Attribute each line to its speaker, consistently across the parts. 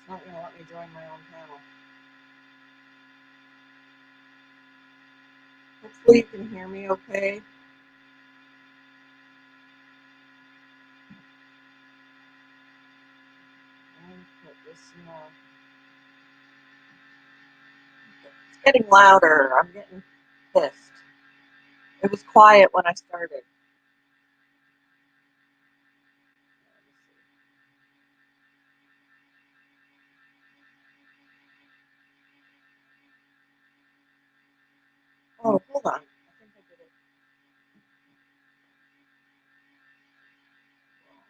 Speaker 1: It's not going to let me join my own panel. Hopefully you can hear me okay. Put this it's getting louder. I'm getting pissed. It was quiet when I started. Oh, hold on. I think I did it. Hold on.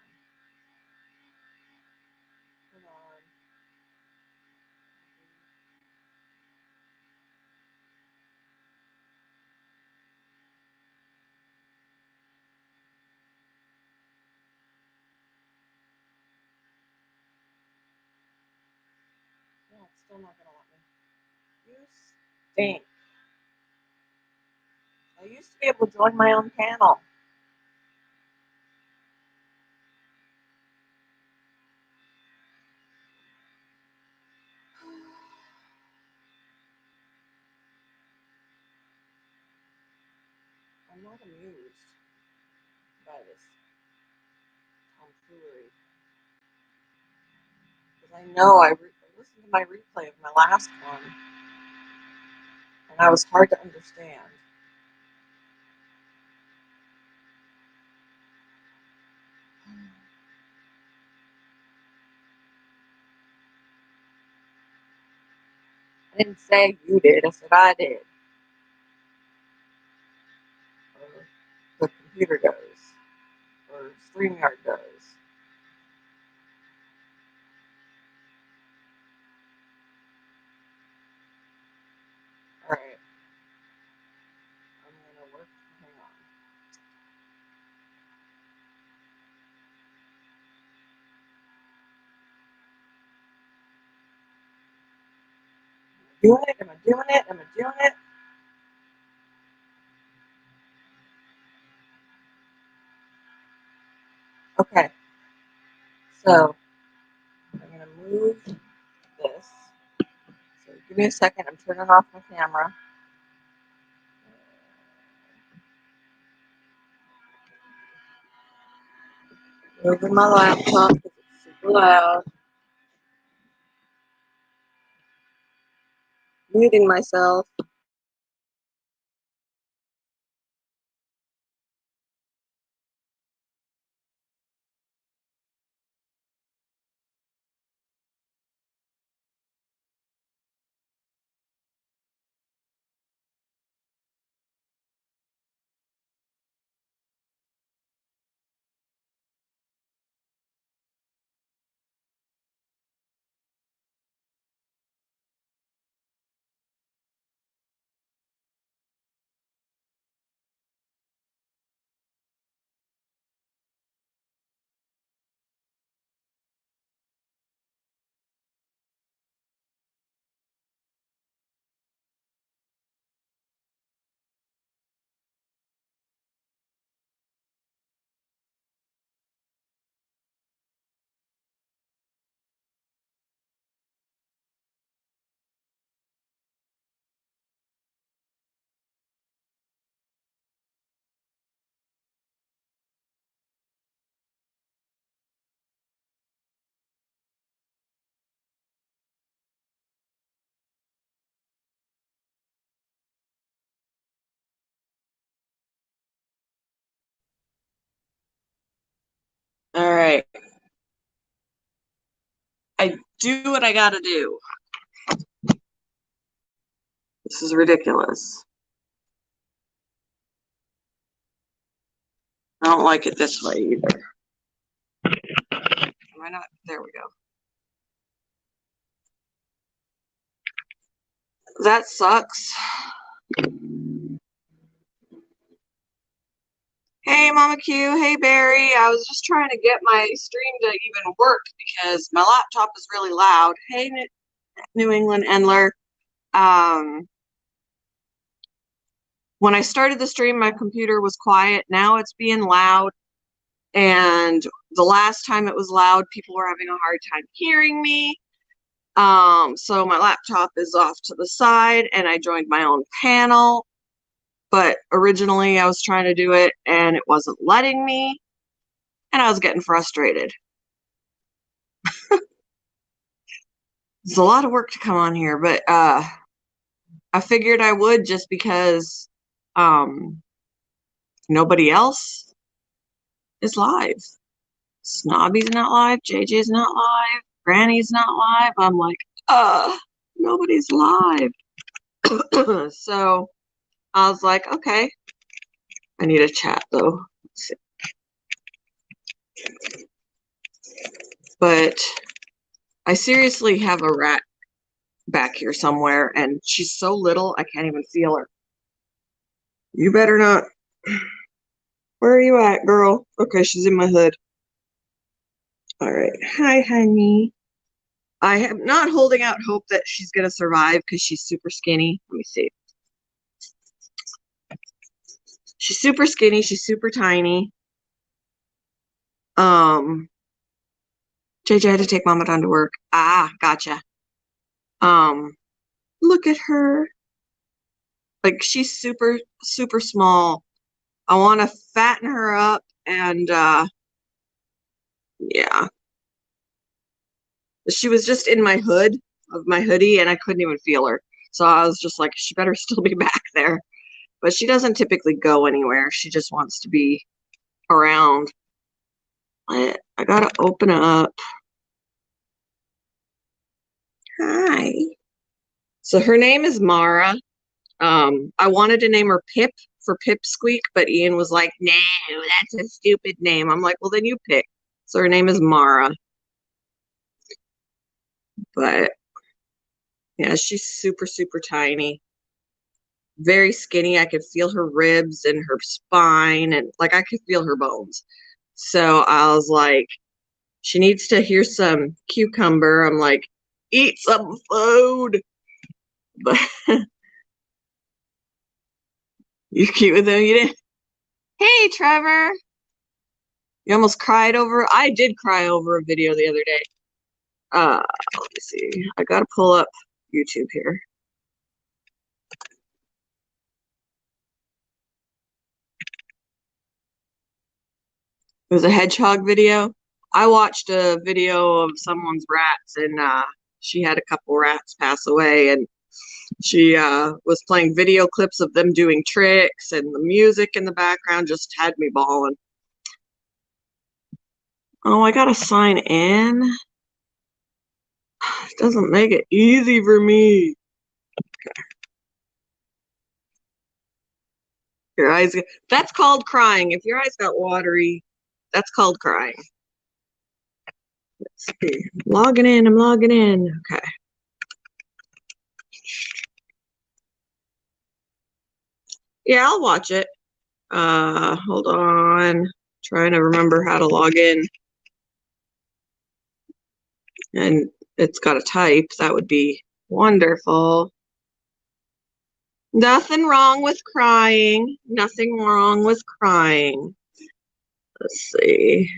Speaker 1: No, it's still not going to let me. You stink. I used to be able to join my own panel. I'm not amused by this tomfoolery. Because I know I listened to my replay of my last one, and I was hard to understand. I didn't say you did, I said I did. Or the computer does. Or StreamYard does. Alright. I'm gonna work. Hang on. Doing it? Am I doing it? Am I doing it? Okay. So I'm gonna move this. So give me a second. I'm turning off my camera. Moving my laptop because it's super loud. Muting myself. All right. I do what I gotta do. This is ridiculous. I don't like it this way either. Why not? There we go. That sucks. Hey, Mama Q. Hey, Barry. I was just trying to get my stream to even work because my laptop is really loud. Hey, New England Endler. When I started the stream, my computer was quiet. Now it's being loud. And the last time it was loud, people were having a hard time hearing me. So my laptop is off to the side and I joined my own panel, but originally I was trying to do it and it wasn't letting me and I was getting frustrated. There's a lot of work to come on here, but I figured I would just because nobody else is live. Snobby's not live, JJ's not live, Granny's not live. I'm like, nobody's live. So I was like, okay, I need a chat though. Let's see. But I seriously have a rat back here somewhere and she's so little I can't even feel her. You better not. Where are you at, girl? Okay, she's in my hood. All right. Hi, honey. I am not holding out hope that she's going to survive because she's super skinny. Let me see. She's super skinny. She's super tiny. JJ had to take Mama down to work. Ah, gotcha. Look at her. Like, she's super, super small. I want to fatten her up and, yeah. She was just in my hood of my hoodie and I couldn't even feel her. So I was just like, she better still be back there. But she doesn't typically go anywhere. She just wants to be around. I gotta open up. Hi. So her name is Mara. I wanted to name her Pip for Pipsqueak, but Ian was like, no, that's a stupid name. I'm like, well, then you pick. So her name is Mara. But yeah, she's super, super tiny. Very skinny. I could feel her ribs and her spine, and like I could feel her bones. So I was like, she needs to hear some cucumber. I'm like, eat some food. But you cute with them, you didn't? Hey, Trevor. You almost cried over. I did cry over a video the other day. Let me see. I gotta pull up YouTube here. It was a hedgehog video. I watched a video of someone's rats, and she had a couple rats pass away, and she was playing video clips of them doing tricks, and the music in the background just had me bawling. Oh, I gotta sign in. It doesn't make it easy for me. Okay. Your eyes, that's called crying. If your eyes got watery, that's called crying. Let's see. Logging in, I'm logging in. Okay. Yeah, I'll watch it. Hold on. Trying to remember how to log in. And it's got a type. That would be wonderful. Nothing wrong with crying. Nothing wrong with crying. Let's see.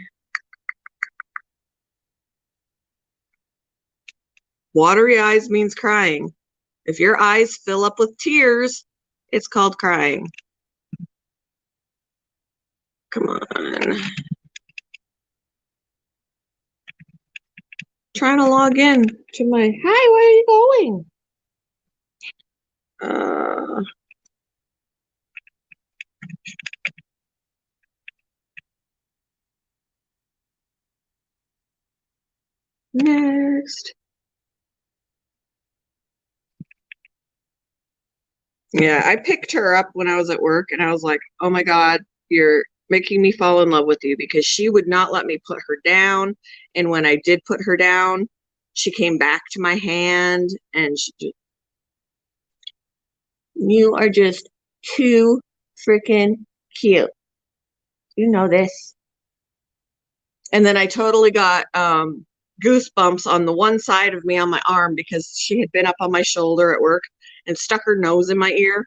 Speaker 1: Watery eyes means crying. If your eyes fill up with tears, it's called crying. Come on. Trying to log in to my, hi, where are you going? Next. Yeah, I picked her up when I was at work and I was like, oh my God, you're making me fall in love with you, because she would not let me put her down. And when I did put her down, she came back to my hand and she just, you are just too freaking cute. You know this. And then I totally got goosebumps on the one side of me on my arm because she had been up on my shoulder at work and stuck her nose in my ear.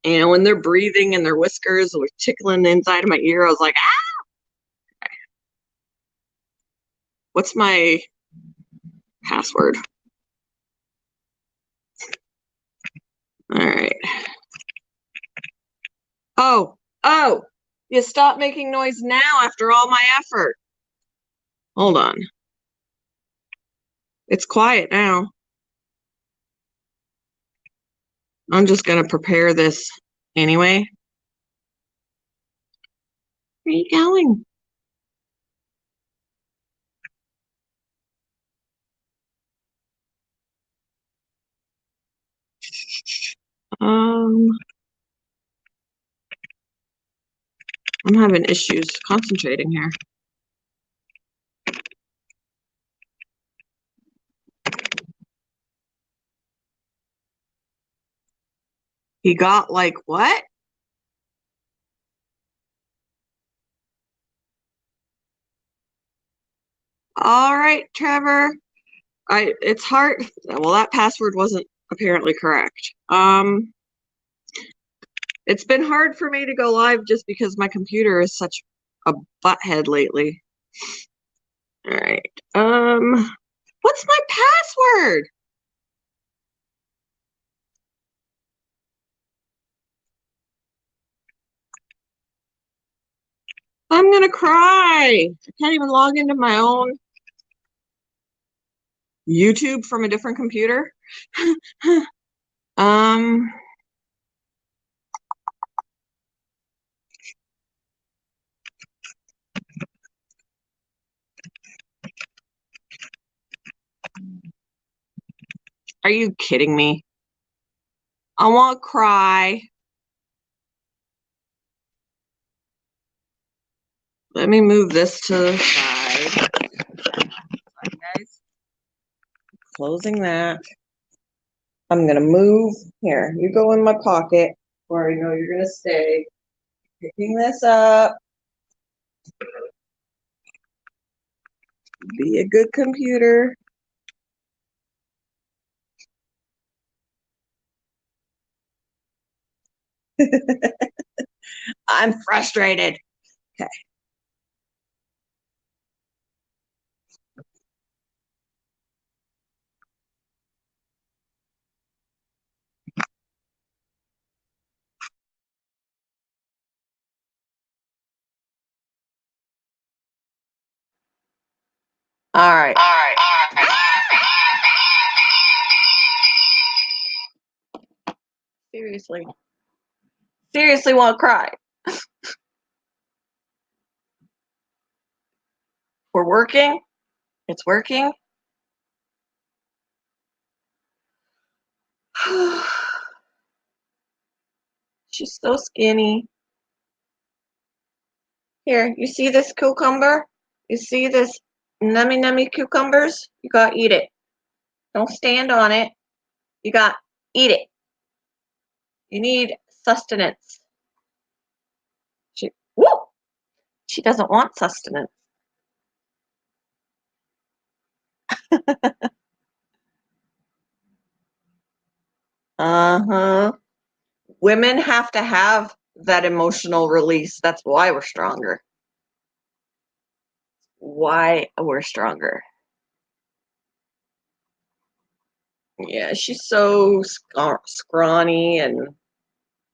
Speaker 1: And when they're breathing and their whiskers were tickling the inside of my ear, I was like, ah! What's my password? All right. Oh, you stop making noise now after all my effort. Hold on. It's quiet now. I'm just going to prepare this anyway. Where are you going? I'm having issues concentrating here. He got like what? All right, Trevor. It's hard. Well, that password wasn't apparently correct. It's been hard for me to go live just because my computer is such a butthead lately. All right. What's my password? I'm gonna cry. I can't even log into my own YouTube from a different computer. um, are you kidding me? I want to cry. Let me move this to the side. Sorry, guys. Closing that. I'm gonna move here. You go in my pocket where I know you're gonna stay. Picking this up. Be a good computer. I'm frustrated. Okay. All right. Seriously. Seriously want to cry. We're working. It's working. She's so skinny. Here, you see this cucumber? You see this nummy cucumbers? You gotta eat it. Don't stand on it. You gotta eat it. You need sustenance. Woo! She doesn't want sustenance. Uh-huh. Women have to have that emotional release. That's why we're stronger. Why we're stronger. Yeah, she's so scrawny and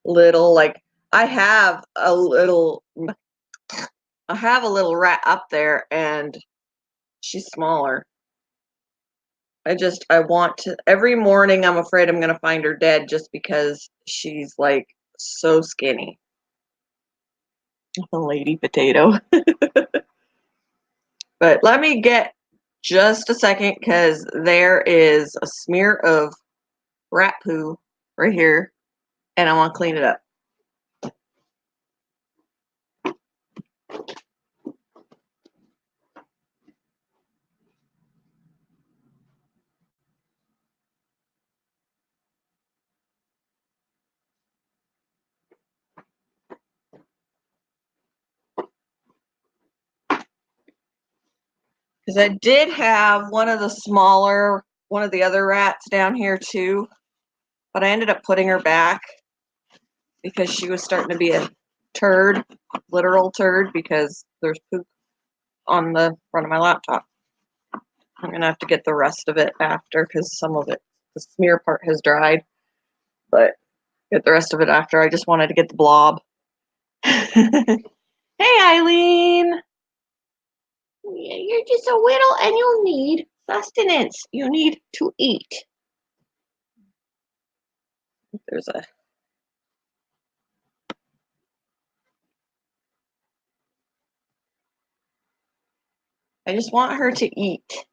Speaker 1: little. Like I have a little rat up there and she's smaller. I want to, every morning I'm afraid I'm going to find her dead just because she's like so skinny. The lady potato. But let me get just a second because there is a smear of rat poo right here and I want to clean it up. Because I did have one of the other rats down here too, but I ended up putting her back because she was starting to be a turd, literal turd, because there's poop on the front of my laptop. I'm gonna have to get the rest of it after because some of it, the smear part has dried. But Get the rest of it after. I just wanted to get the blob. Hey, Eileen. You're just a little and you'll need sustenance. You need to eat. There's a... I just want her to eat.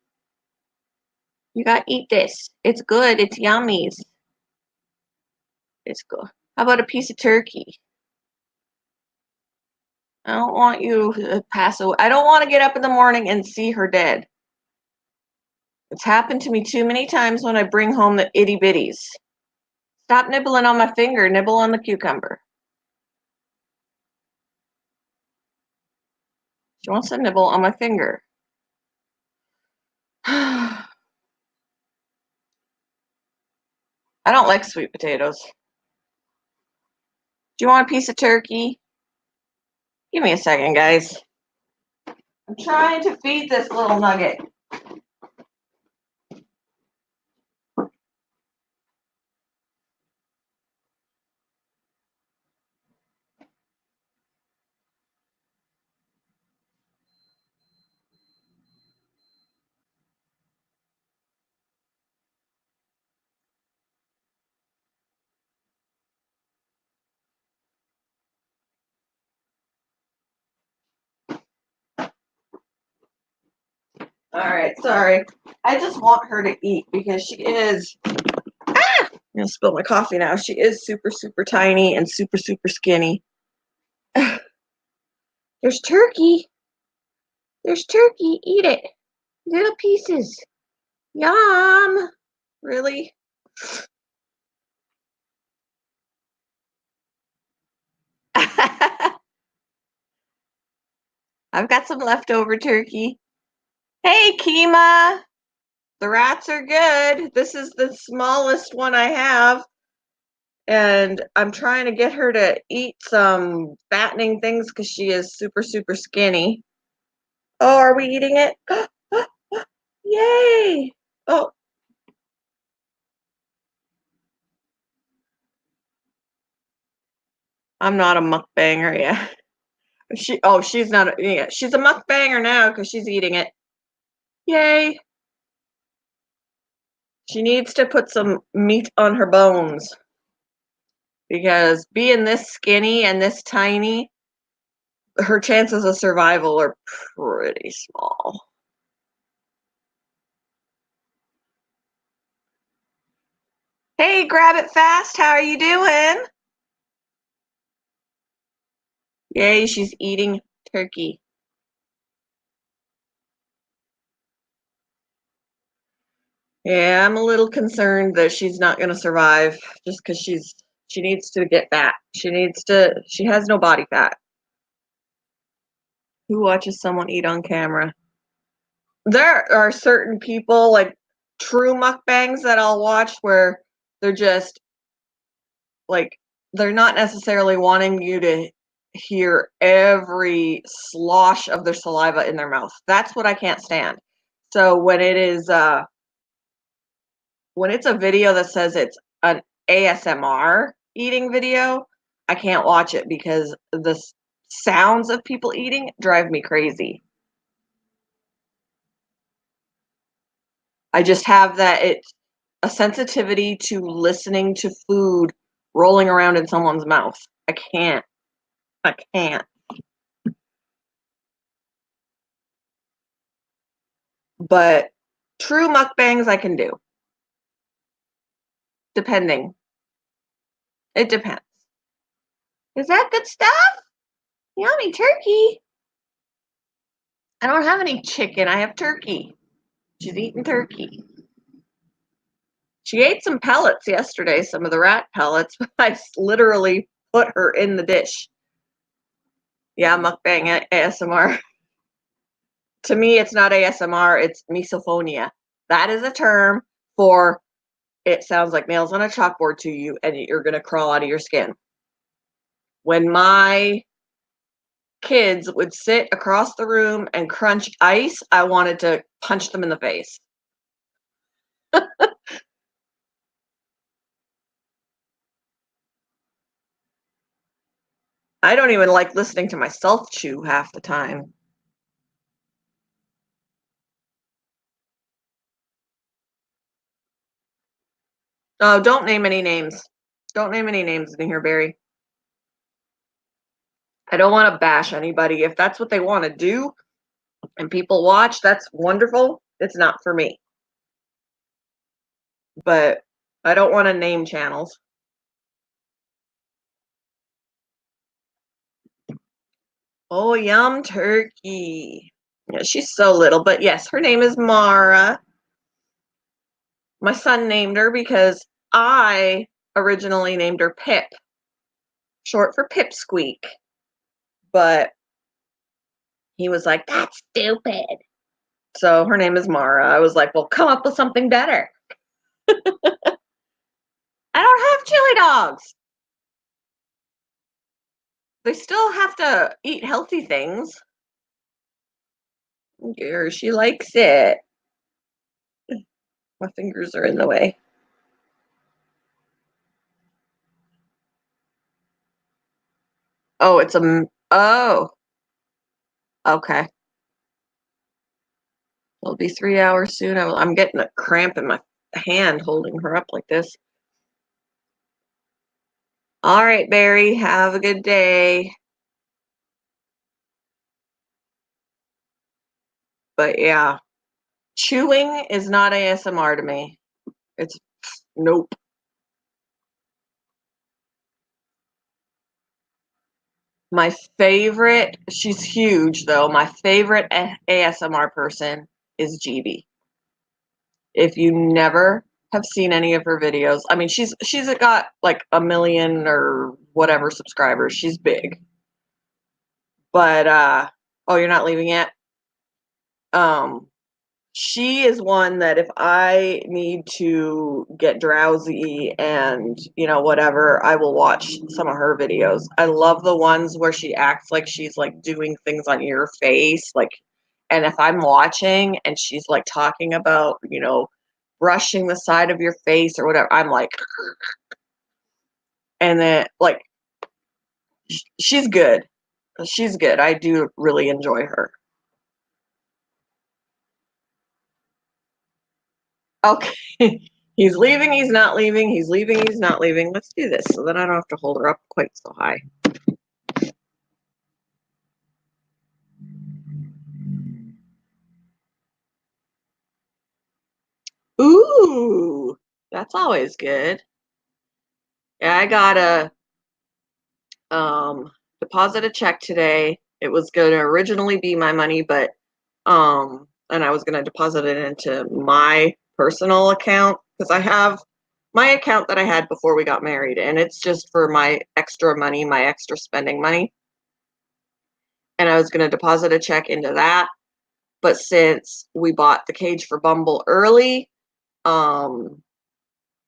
Speaker 1: You gotta eat this. It's good. It's yummies. It's good. How about a piece of turkey? I don't want you to pass away. I don't want to get up in the morning and see her dead. It's happened to me too many times when I bring home the itty bitties. Stop nibbling on my finger. Nibble on the cucumber. She wants to nibble on my finger. I don't like sweet potatoes. Do you want a piece of turkey? Give me a second, guys. I'm trying to feed this little nugget. All right, sorry. I just want her to eat because she is... I'm gonna spill my coffee now. She is super, super tiny and super, super skinny. There's turkey. There's turkey. Eat it. Little pieces. Yum. Really? I've got some leftover turkey. Hey, Kima. The rats are good. This is the smallest one I have. And I'm trying to get her to eat some fattening things because she is super, super skinny. Oh, are we eating it? Yay! Oh. I'm not a mukbanger yet. She's not. Yeah, she's a mukbanger now because she's eating it. Yay! She needs to put some meat on her bones because being this skinny and this tiny, her chances of survival are pretty small. Hey, grab it fast. How are you doing? Yay, she's eating turkey. Yeah, I'm a little concerned that she's not going to survive just because she needs to get fat. She has no body fat. Who watches someone eat on camera? There are certain people, like true mukbangs, that I'll watch where they're just like, they're not necessarily wanting you to hear every slosh of their saliva in their mouth. That's what I can't stand. So when it's a video that says it's an ASMR eating video, I can't watch it because the sounds of people eating drive me crazy. I just have a sensitivity to listening to food rolling around in someone's mouth. I can't. I can't. But true mukbangs I can do. Depending. It depends. Is that good stuff? Yummy turkey. I don't have any chicken. I have turkey. She's eating turkey. She ate some pellets yesterday, some of the rat pellets, but I literally put her in the dish. Yeah, mukbang ASMR. To me, it's not ASMR, it's misophonia. That is a term for it sounds like nails on a chalkboard to you and you're going to crawl out of your skin. When my kids would sit across the room and crunch ice, I wanted to punch them in the face. I don't even like listening to myself chew half the time. Oh, don't name any names. Don't name any names in here, Barry. I don't want to bash anybody. If that's what they want to do and people watch, that's wonderful. It's not for me. But I don't want to name channels. Oh, yum turkey. Yeah, she's so little, but yes, her name is Mara. My son named her because I originally named her Pip, short for Pipsqueak. But he was like, that's stupid. So her name is Mara. I was like, well, come up with something better. I don't have chili dogs. They still have to eat healthy things. Here, she likes it. My fingers are in the way. Oh, it's a. Oh, okay. It'll be 3 hours soon. I'm getting a cramp in my hand holding her up like this. All right, Barry. Have a good day. But yeah, chewing is not ASMR to me. It's nope. My favorite, she's huge though. My favorite ASMR person is GB. If you never have seen any of her videos, I mean, she's got like 1 million or whatever subscribers. She's big. But oh, you're not leaving yet? Um, she is one that if I need to get drowsy and, whatever, I will watch some of her videos. I love the ones where she acts like she's like doing things on your face, like, and if I'm watching and she's like talking about, brushing the side of your face or whatever, I'm like, and then like she's good. She's good. I do really enjoy her. Okay. He's leaving, he's not leaving, he's leaving, he's not leaving. Let's do this so that I don't have to hold her up quite so high. Ooh, that's always good. Yeah, I gotta deposit a check today. It was gonna originally be my money, but and I was gonna deposit it into my personal account because I have my account that I had before we got married, and it's just for my extra money, my extra spending money. And I was gonna deposit a check into that. But since we bought the cage for Bumble early, um,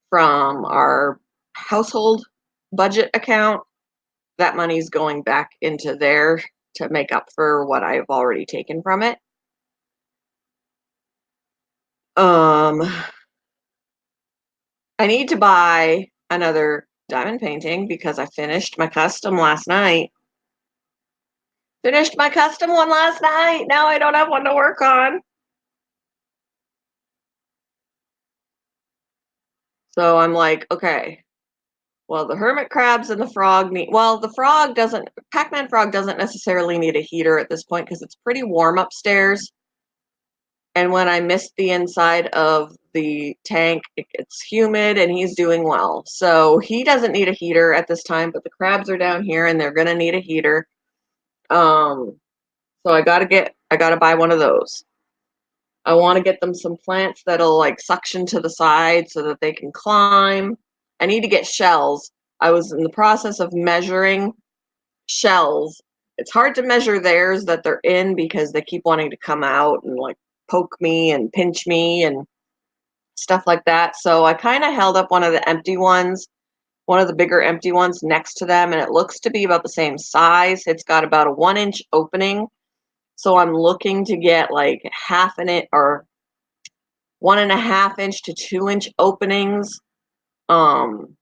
Speaker 1: from our household budget account, that money's going back into there to make up for what I've already taken from it. Um, I need to buy another diamond painting because I finished my custom last night. Finished my custom one last night. Now I don't have one to work on. So I'm like, okay, well, the hermit crabs and the frog need, well, the frog doesn't, Pac-Man frog doesn't necessarily need a heater at this point because it's pretty warm upstairs. And when I mist the inside of the tank, it gets humid and he's doing well. So he doesn't need a heater at this time, but the crabs are down here and they're going to need a heater. So I gotta buy one of those. I want to get them some plants that'll like suction to the side so that they can climb. I need to get shells. I was in the process of measuring shells. It's hard to measure theirs that they're in because they keep wanting to come out and like poke me and pinch me and stuff like that. So I kind of held up one of the empty ones, one of the bigger empty ones next to them, and it looks to be about the same size. It's got about a 1 inch opening. So I'm looking to get like half an inch or 1.5 inch to 2 inch openings. Um,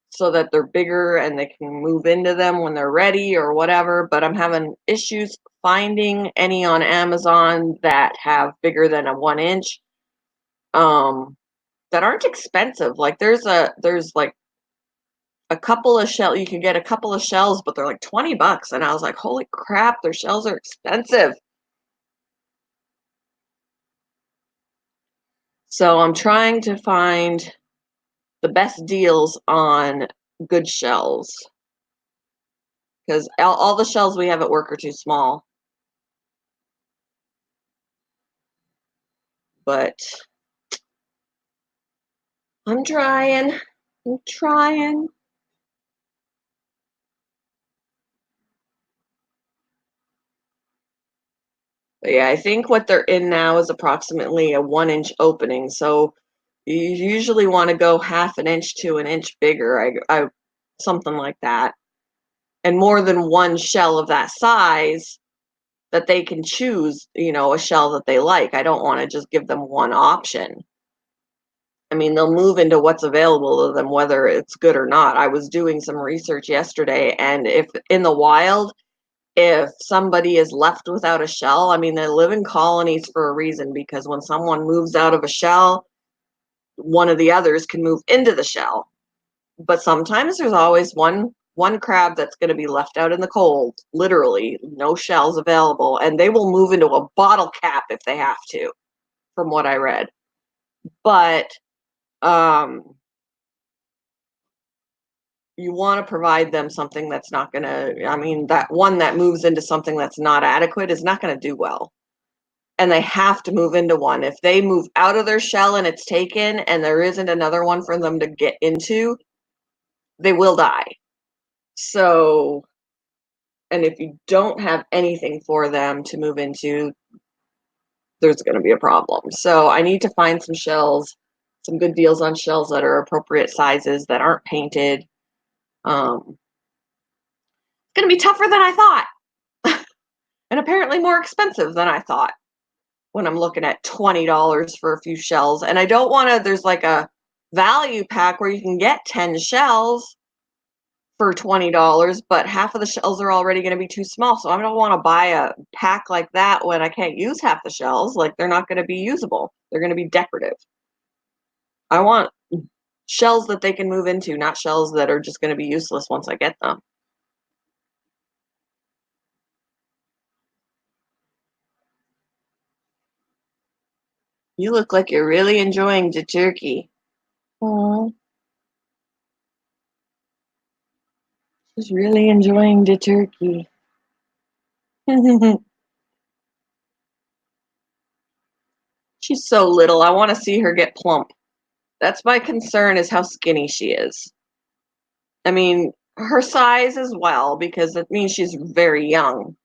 Speaker 1: so that they're bigger and they can move into them when they're ready or whatever, but I'm having issues finding any on Amazon that have bigger than a 1 inch, that aren't expensive. Like there's like a couple of shell you can get a couple of shells, but they're like 20 bucks. And I was like, holy crap, their shells are expensive. So I'm trying to find the best deals on good shells because all the shells we have at work are too small. But I'm trying. I'm trying. But yeah, I think what they're in now is approximately a 1 inch opening. So you usually want to go half an inch to an inch bigger. I something like that. And more than one shell of that size that they can choose, a shell that they like. I don't want to just give them one option. I mean, they'll move into what's available to them, whether it's good or not. I was doing some research yesterday, and if in the wild, if somebody is left without a shell, I mean, they live in colonies for a reason because when someone moves out of a shell, one of the others can move into the shell. But sometimes there's always one crab that's going to be left out in the cold, literally, no shells available, and they will move into a bottle cap if they have to, from what I read. But um you want to provide them something that's not going to, I mean, that one that moves into something that's not adequate is not going to do well. And they have to move into one. If they move out of their shell and it's taken and there isn't another one for them to get into, they will die. So, and if you don't have anything for them to move into, there's going to be a problem. So, I need to find some shells, some good deals on shells that are appropriate sizes that aren't painted. It's going to be tougher than I thought, and apparently more expensive than I thought when I'm looking at $20 for a few shells. And I don't want to, there's like a value pack where you can get 10 shells for $20, but half of the shells are already going to be too small. So I don't want to buy a pack like that when I can't use half the shells. Like they're not going to be usable, they're going to be decorative. I want shells that they can move into, not shells that are just going to be useless once I get them. You look like you're really enjoying the turkey. Oh, she's really enjoying the turkey. She's so little. I want to see her get plump. That's my concern is how skinny she is. I mean, her size as well, because it means she's very young.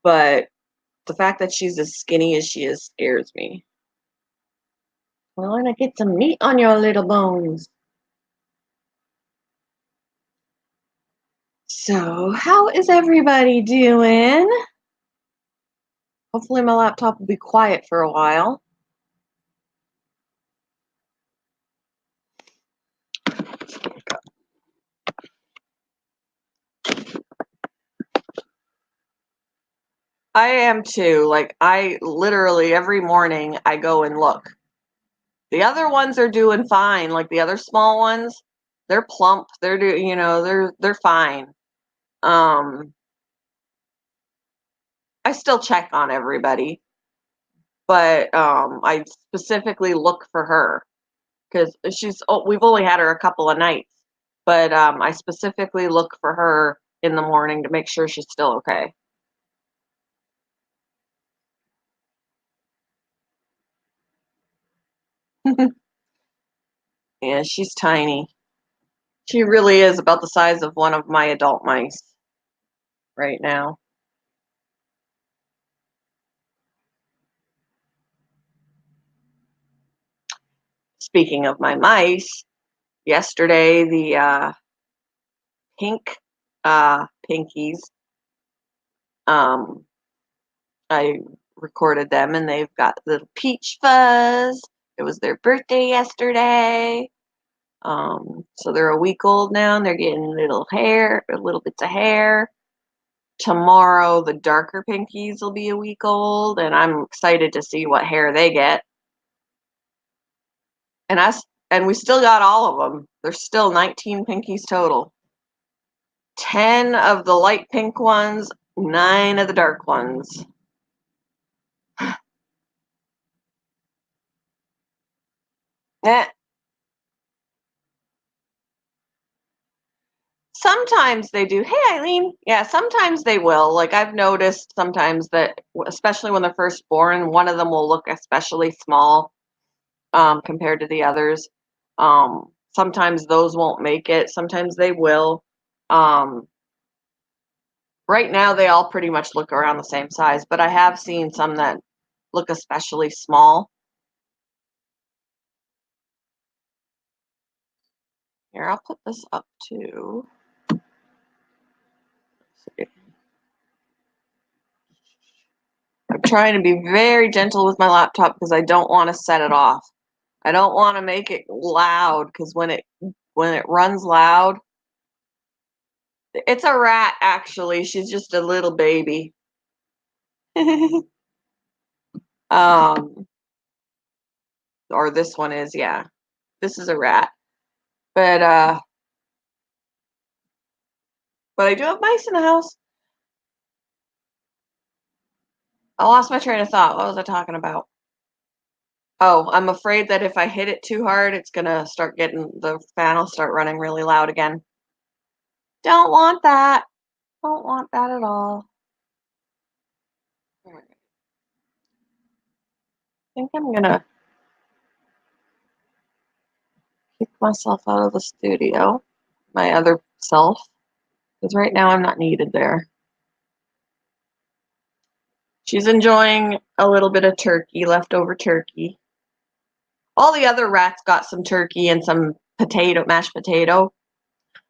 Speaker 1: But the fact that she's as skinny as she is scares me. I want to get some meat on your little bones. So, how is everybody doing? Hopefully, my laptop will be quiet for a while. I am too. Like, I literally every morning I go and look. The other ones are doing fine. Like the other small ones, they're plump. They're fine. Um, I still check on everybody, but I specifically look for her because we've only had her a couple of nights, but I specifically look for her in the morning to make sure she's still okay. Yeah, she's tiny. She really is about the size of one of my adult mice right now. Speaking of my mice, yesterday the pink pinkies, um, I recorded them and they've got little peach fuzz. It was their birthday yesterday. So they're a week old now, and they're getting little bits of hair. Tomorrow, the darker pinkies will be a week old, and I'm excited to see what hair they get. And we still got all of them. There's still 19 pinkies total. 10 of the light pink ones, 9 of the dark ones. Eh. Sometimes they do. Hey, Eileen. Yeah, sometimes they will. Like I've noticed sometimes that, especially when they're first born, one of them will look especially small compared to the others. Sometimes those won't make it. Sometimes they will. Um, right now, they all pretty much look around the same size, but I have seen some that look especially small. Here, I'll put this up too. I'm trying to be very gentle with my laptop because I don't want to set it off. I don't want to make it loud because when it runs loud, it's a rat actually. She's just a little baby. um, or this one is, yeah. This is a rat. But I do have mice in the house. I lost my train of thought. What was I talking about? Oh, I'm afraid that if I hit it too hard, it's gonna start getting the fan will start running really loud again. Don't want that. Don't want that at all. I think I'm gonna kick myself out of the studio, my other self, because right now I'm not needed there. She's enjoying a little bit of turkey, leftover turkey. All the other rats got some turkey and some mashed potato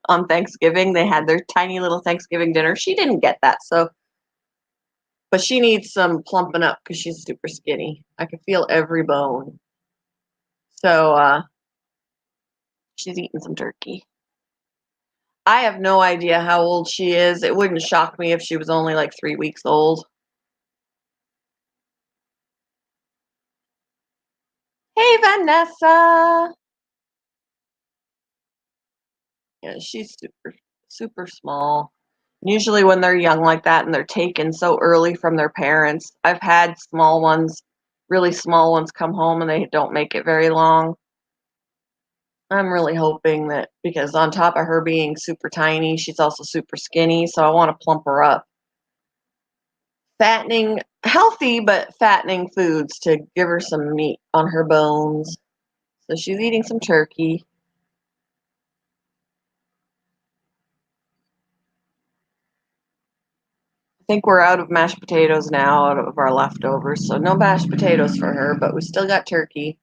Speaker 1: on Thanksgiving. They had their tiny little Thanksgiving dinner. She didn't get that, but she needs some plumping up because she's super skinny. I can feel every bone. So she's eating some turkey. I have no idea how old she is. It wouldn't shock me if she was only like 3 weeks old. Hey, Vanessa. Yeah, she's super, super small. Usually, when they're young like that and they're taken so early from their parents, I've had small ones, really small ones, come home and they don't make it very long. I'm really hoping that because on top of her being super tiny, she's also super skinny, so I want to plump her up. Fattening, healthy but fattening foods to give her some meat on her bones. So she's eating some turkey. I think we're out of mashed potatoes now, out of our leftovers, so no mashed potatoes for her, but we still got turkey.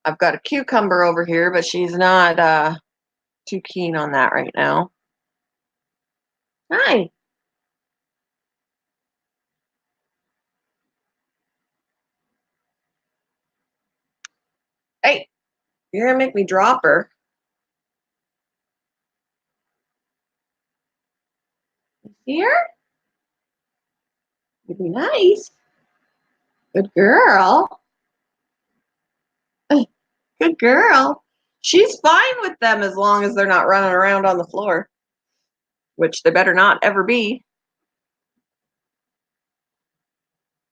Speaker 1: I've got a cucumber over here, but she's not too keen on that right now. Hi. Hey, you're gonna make me drop her. Here? You'd be nice. Good girl. Good girl. She's fine with them as long as they're not running around on the floor, which they better not ever be.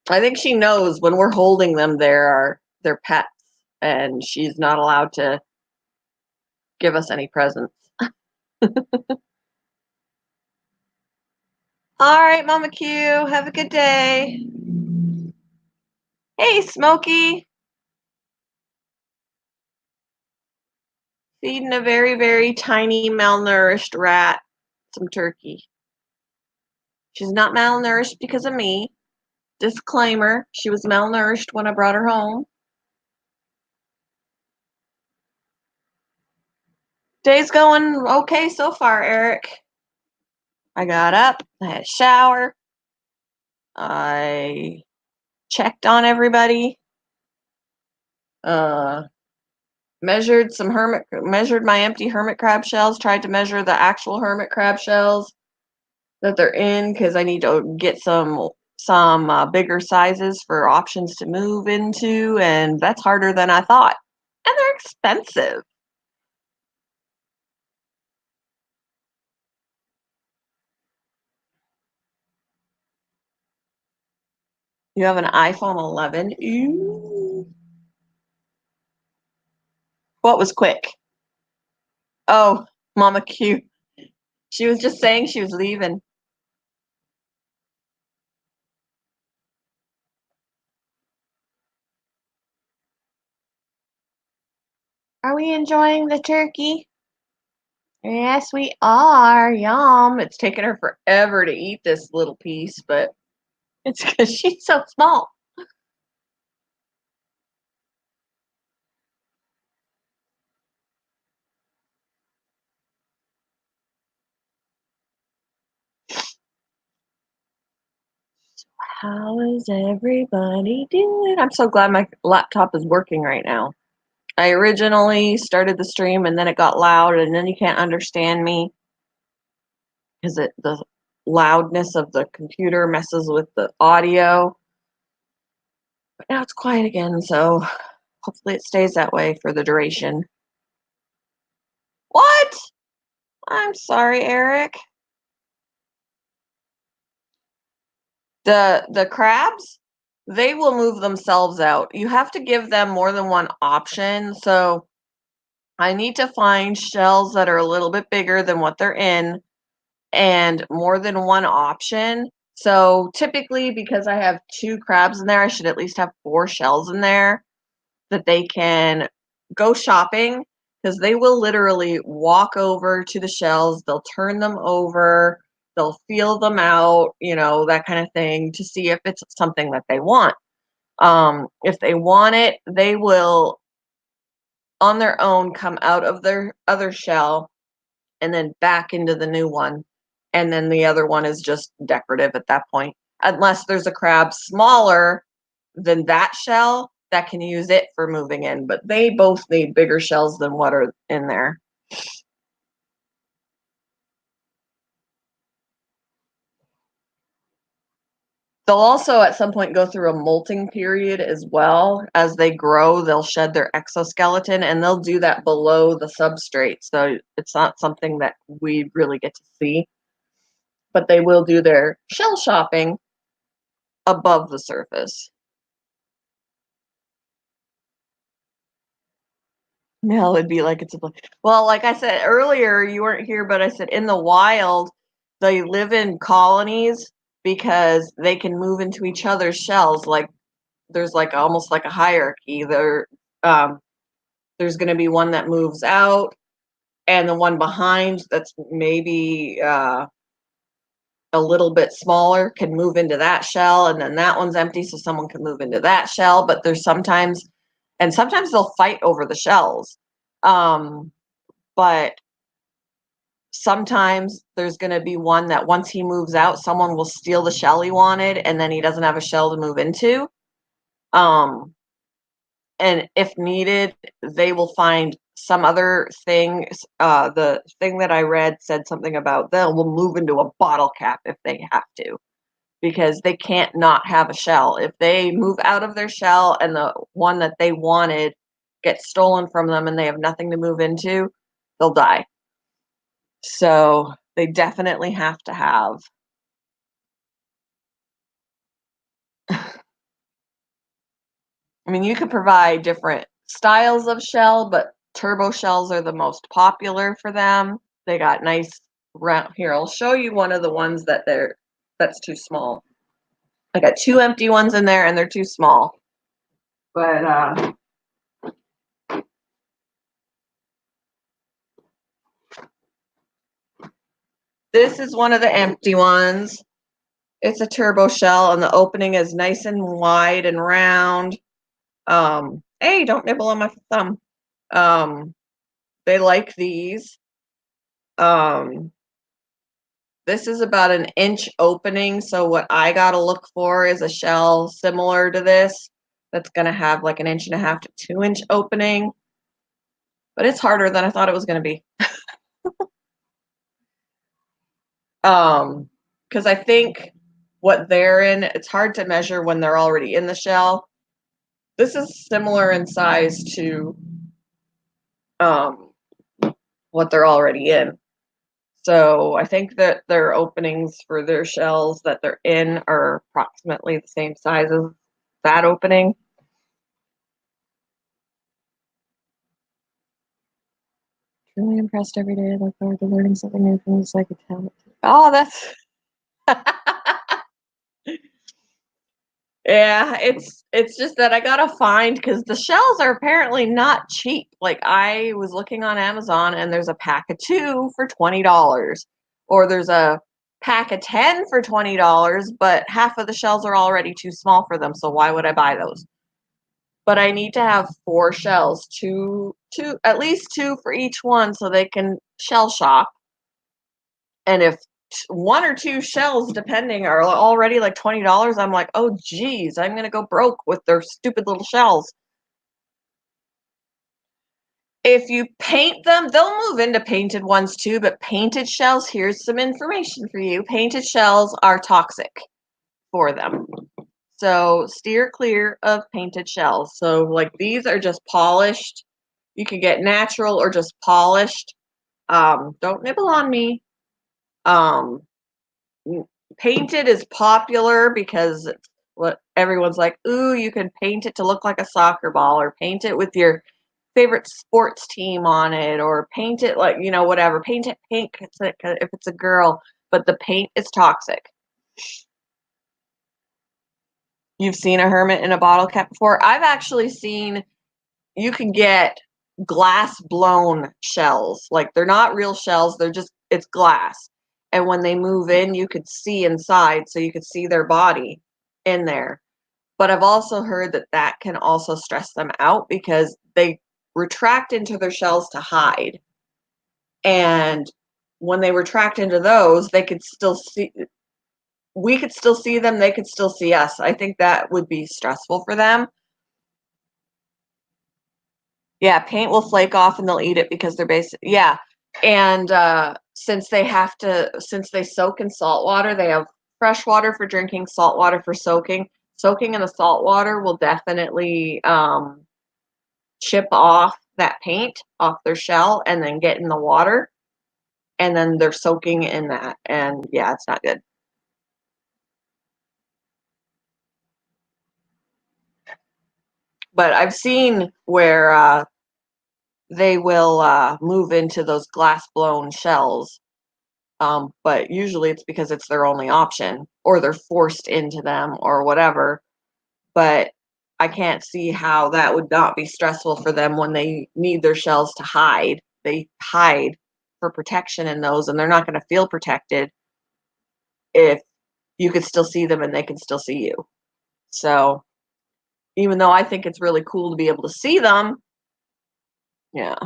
Speaker 1: I think she knows when we're holding them, they're pets, and she's not allowed to give us any presents. All right, Mama Q, have a good day. Hey, Smokey, feeding a very, very tiny, malnourished rat some turkey. She's not malnourished because of me. Disclaimer, she was malnourished when I brought her home. Day's going okay so far, Eric. I got up, I had a shower, I checked on everybody. Uh, measured my empty hermit crab shells, tried to measure the actual hermit crab shells that they're in because I need to get some bigger sizes for options to move into, and that's harder than I thought. And they're expensive. You have an iPhone 11? Ooh. What was quick? Oh, Mama Q. She was just saying she was leaving. Are we enjoying the turkey? Yes, we are. Yum. It's taken her forever to eat this little piece, but it's because she's so small. How is everybody doing? I'm so glad my laptop is working right now. I originally started the stream and then it got loud and then you can't understand me because the loudness of the computer messes with the audio. But now it's quiet again, so hopefully it stays that way for the duration. What? I'm sorry, Eric. The crabs, they will move themselves out. You have to give them more than one option. So I need to find shells that are a little bit bigger than what they're in and more than one option. So typically, because I have 2 crabs in there, I should at least have 4 shells in there that they can go shopping because they will literally walk over to the shells, they'll turn them over, they'll feel them out, that kind of thing to see if it's something that they want. If they want it, they will on their own come out of their other shell and then back into the new one. And then the other one is just decorative at that point, unless there's a crab smaller than that shell that can use it for moving in. But they both need bigger shells than what are in there. They'll also at some point go through a molting period as well. As they grow, they'll shed their exoskeleton and they'll do that below the substrate. So it's not something that we really get to see, but they will do their shell shopping above the surface. No, it'd be like it's a well, like I said earlier, you weren't here, but I said in the wild, they live in colonies because they can move into each other's shells. Like there's like almost like a hierarchy. There's going to be one that moves out, and the one behind that's maybe a little bit smaller can move into that shell, and then that one's empty, so someone can move into that shell. But there's sometimes they'll fight over the shells. Um, but sometimes there's going to be one that once he moves out, someone will steal the shell he wanted, and then he doesn't have a shell to move into. Um, and if needed, they will find some other thing. The thing that I read said something about they will move into a bottle cap if they have to, because they can't not have a shell. If they move out of their shell and the one that they wanted gets stolen from them and they have nothing to move into, they'll die. So they definitely have to have. I mean, you could provide different styles of shell, but turbo shells are the most popular for them. They got nice round here. I'll show you one of the ones that's too small. I got 2 empty ones in there and they're too small. But this is one of the empty ones. It's a turbo shell and the opening is nice and wide and round. Hey, don't nibble on my thumb. They like these. This is about an inch opening, so what I gotta look for is a shell similar to this that's gonna have like an 1.5 to 2 inch opening. but it's harder than I thought it was going to be. Because I think what they're in, it's hard to measure when they're already in the shell. This is similar in size to um, what they're already in. So I think that their openings for their shells that they're in are approximately the same size as that opening. Truly impressed every day. I look forward to learning something new from this psychotherapist. Oh, that's yeah, it's just that I gotta find because the shells are apparently not cheap. Like I was looking on Amazon and there's a pack of 2 for $20, or there's a pack of 10 for $20, but half of the shells are already too small for them. So why would I buy those? But I need to have 4 shells, two at least 2 for each one, so they can shell shop. And if 1 or 2 shells, depending, are already like $20, I'm like, oh geez, I'm gonna go broke with their stupid little shells. If you paint them, they'll move into painted ones too, but painted shells, here's some information for you. Painted shells are toxic for them. So steer clear of painted shells. So like these are just polished. You can get natural or just polished. Don't nibble on me. Um, Painted is popular because it's what everyone's like, ooh, you can paint it to look like a soccer ball, or paint it with your favorite sports team on it, or paint it like, whatever. Paint it pink if it's a girl, but the paint is toxic. You've seen a hermit in a bottle cap before. I've actually seen you can get glass blown shells. Like they're not real shells, it's glass. And when they move in, you could see inside, so you could see their body in there. But I've also heard that that can also stress them out because they retract into their shells to hide. And when they retract into those, we could still see them, they could still see us. I think that would be stressful for them. Yeah, paint will flake off and they'll eat it because they're yeah. And since they soak in salt water, they have fresh water for drinking, salt water for soaking. Soaking in the salt water will definitely chip off that paint off their shell and then get in the water. And then they're soaking in that. And yeah, it's not good. But I've seen where they will move into those glass blown shells. But usually it's because it's their only option, or they're forced into them, or whatever. But I can't see how that would not be stressful for them when they need their shells to hide. They hide for protection in those, and they're not going to feel protected if you could still see them and they can still see you. So even though I think it's really cool to be able to see them, yeah.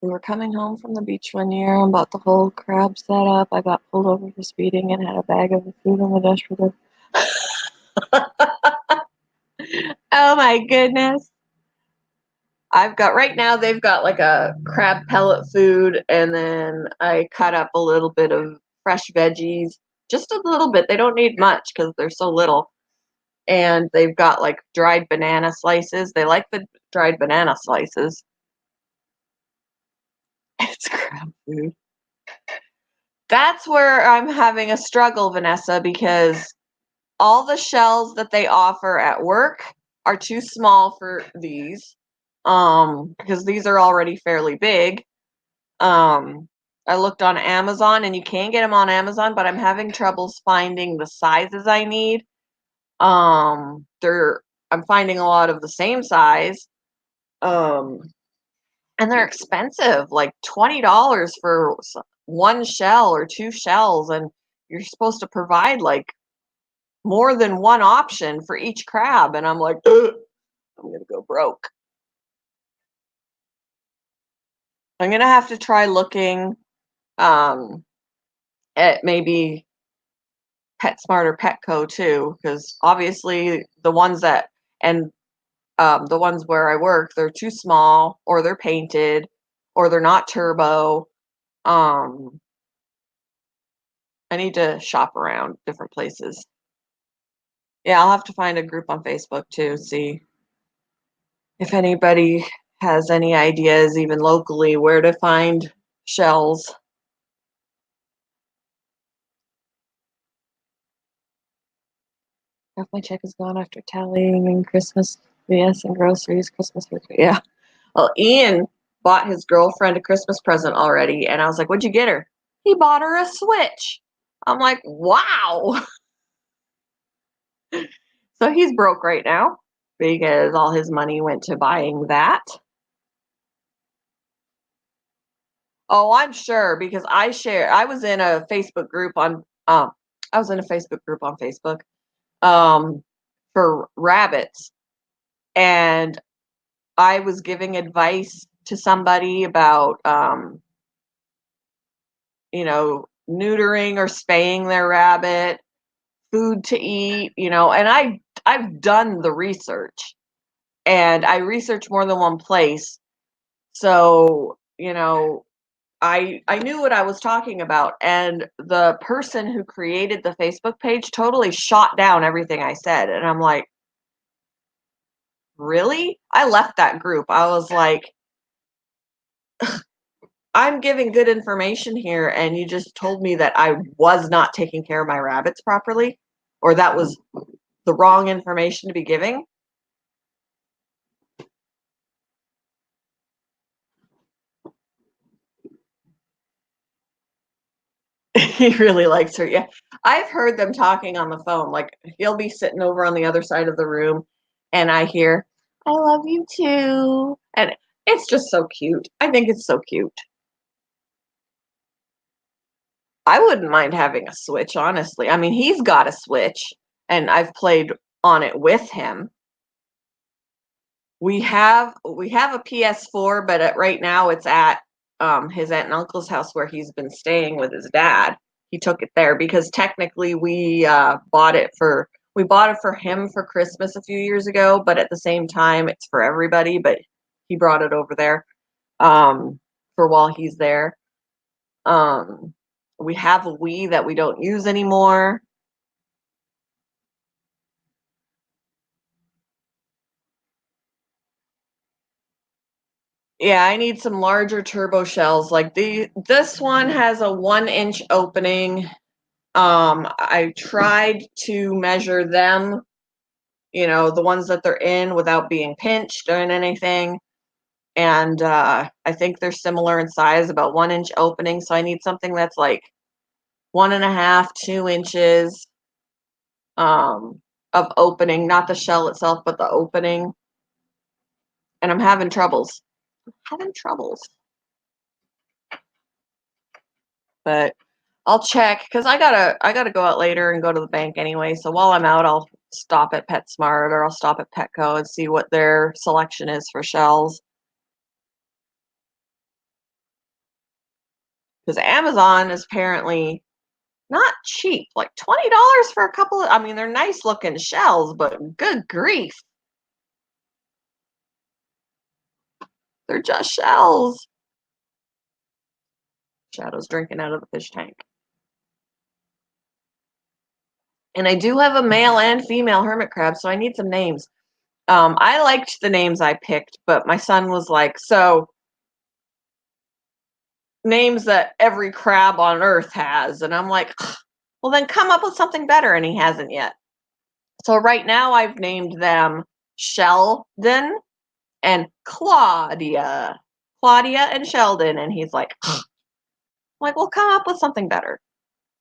Speaker 1: We were coming home from the beach one year and bought the whole crab setup. I got pulled over for speeding and had a bag of the food on the dash for the. Oh my goodness. I've got right now, they've got like a crab pellet food, and then I cut up a little bit of fresh veggies, just a little bit. They don't need much because they're so little. And they've got like dried banana slices. They like the dried banana slices. It's crab food. That's where I'm having a struggle, Vanessa, because all the shells that they offer at work are too small for these. Because these are already fairly big. I looked on Amazon and you can get them on Amazon, but I'm having troubles finding the sizes I need. I'm finding a lot of the same size. Um, and they're expensive, like $20 for one shell or 2 shells, and you're supposed to provide like more than one option for each crab, and I'm like, ugh, I'm gonna go broke. I'm gonna have to try looking um, at maybe PetSmart or Petco too, because obviously the ones that And the ones where I work, they're too small, or they're painted, or they're not turbo. Um, I need to shop around different places. Yeah, I'll have to find a group on Facebook too, see if anybody has any ideas, even locally, where to find shells. Half my check is gone after tallying and Christmas, yes, and groceries, Christmas. Yeah. Well, Ian bought his girlfriend a Christmas present already, and I was like, "What'd you get her?" He bought her a Switch. I'm like, "Wow." So he's broke right now because all his money went to buying that. Oh, I'm sure because I was in a Facebook group on I was in a Facebook group on Facebook um for rabbits, and I was giving advice to somebody about neutering or spaying their rabbit, food to eat, and I've done the research, and I researched more than one place. So, I knew what I was talking about, and the person who created the Facebook page totally shot down everything I said, and I'm like, "Really?" I left that group. I was like, "I'm giving good information here, and you just told me that I was not taking care of my rabbits properly, or that was the wrong information to be giving." He really likes her. Yeah. I've heard them talking on the phone. Like he'll be sitting over on the other side of the room and I hear, "I love you too." And it's just so cute. I think it's so cute. I wouldn't mind having a Switch, honestly. I mean, he's got a Switch and I've played on it with him. We have a PS4, but right now it's at his aunt and uncle's house where he's been staying with his dad. He took it there because technically we bought it for him for Christmas a few years ago, but at the same time it's for everybody. But he brought it over there for while he's there. Um, we have a Wii that we don't use anymore. Yeah, I need some larger turbo shells. Like this one has a 1 inch opening. I tried to measure them, the ones that they're in without being pinched or anything. And I think they're similar in size, about 1 inch opening. So I need something that's like 1.5, 2 inches of opening, not the shell itself, but the opening. And I'm having troubles. Having troubles. But I'll check because I gotta go out later and go to the bank anyway. So while I'm out, I'll stop at PetSmart or I'll stop at Petco and see what their selection is for shells. Because Amazon is apparently not cheap, like $20 for a couple of, I mean, they're nice looking shells, but good grief, they're just shells. Shadow's drinking out of the fish tank. And I do have a male and female hermit crab, so I need some names. I liked the names I picked, but my son was like, "So names that every crab on earth has." And I'm like, "Well, then come up with something better." And he hasn't yet. So right now I've named them Sheldon and Claudia. Claudia and Sheldon. And he's like, I'm like, "Well, come up with something better."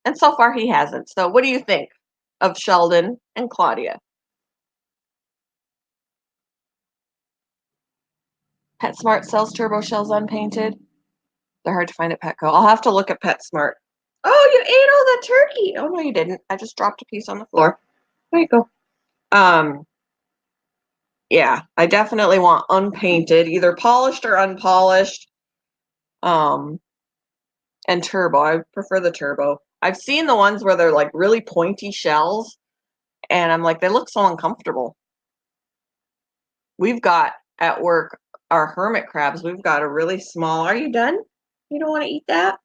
Speaker 1: And so far he hasn't. So what do you think of Sheldon and Claudia? PetSmart sells turbo shells unpainted. They're hard to find at Petco. I'll have to look at PetSmart. Oh, you ate all the turkey. Oh no, you didn't. I just dropped a piece on the floor. There you go. Um, yeah, I definitely want unpainted, either polished or unpolished. Um, and turbo. I prefer the turbo. I've seen the ones where they're like really pointy shells, and I'm like, they look so uncomfortable. We've got at work our hermit crabs. We've got a really small. Are you done? You don't want to eat that?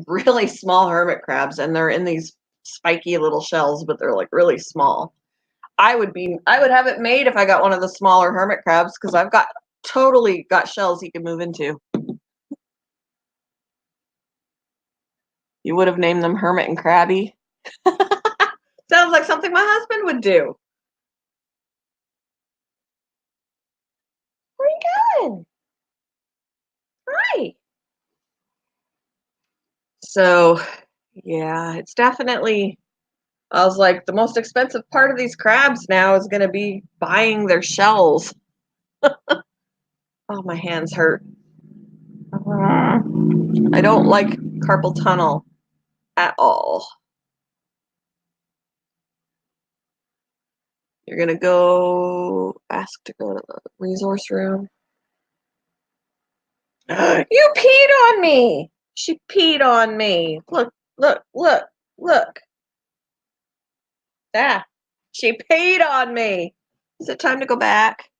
Speaker 1: Really small hermit crabs, and they're in these spiky little shells, but they're like really small. I would have it made if I got one of the smaller hermit crabs because I've totally got shells he can move into. You would have named them Hermit and Krabby. Sounds like something my husband would do. Where are you going? Hi. So, yeah, it's definitely. I was like, the most expensive part of these crabs now is going to be buying their shells. Oh, my hands hurt. I don't like carpal tunnel at all. You're going to go ask to go to the resource room. You peed on me. She peed on me. Look, look, look, look. Ah, she peed on me. Is it time to go back?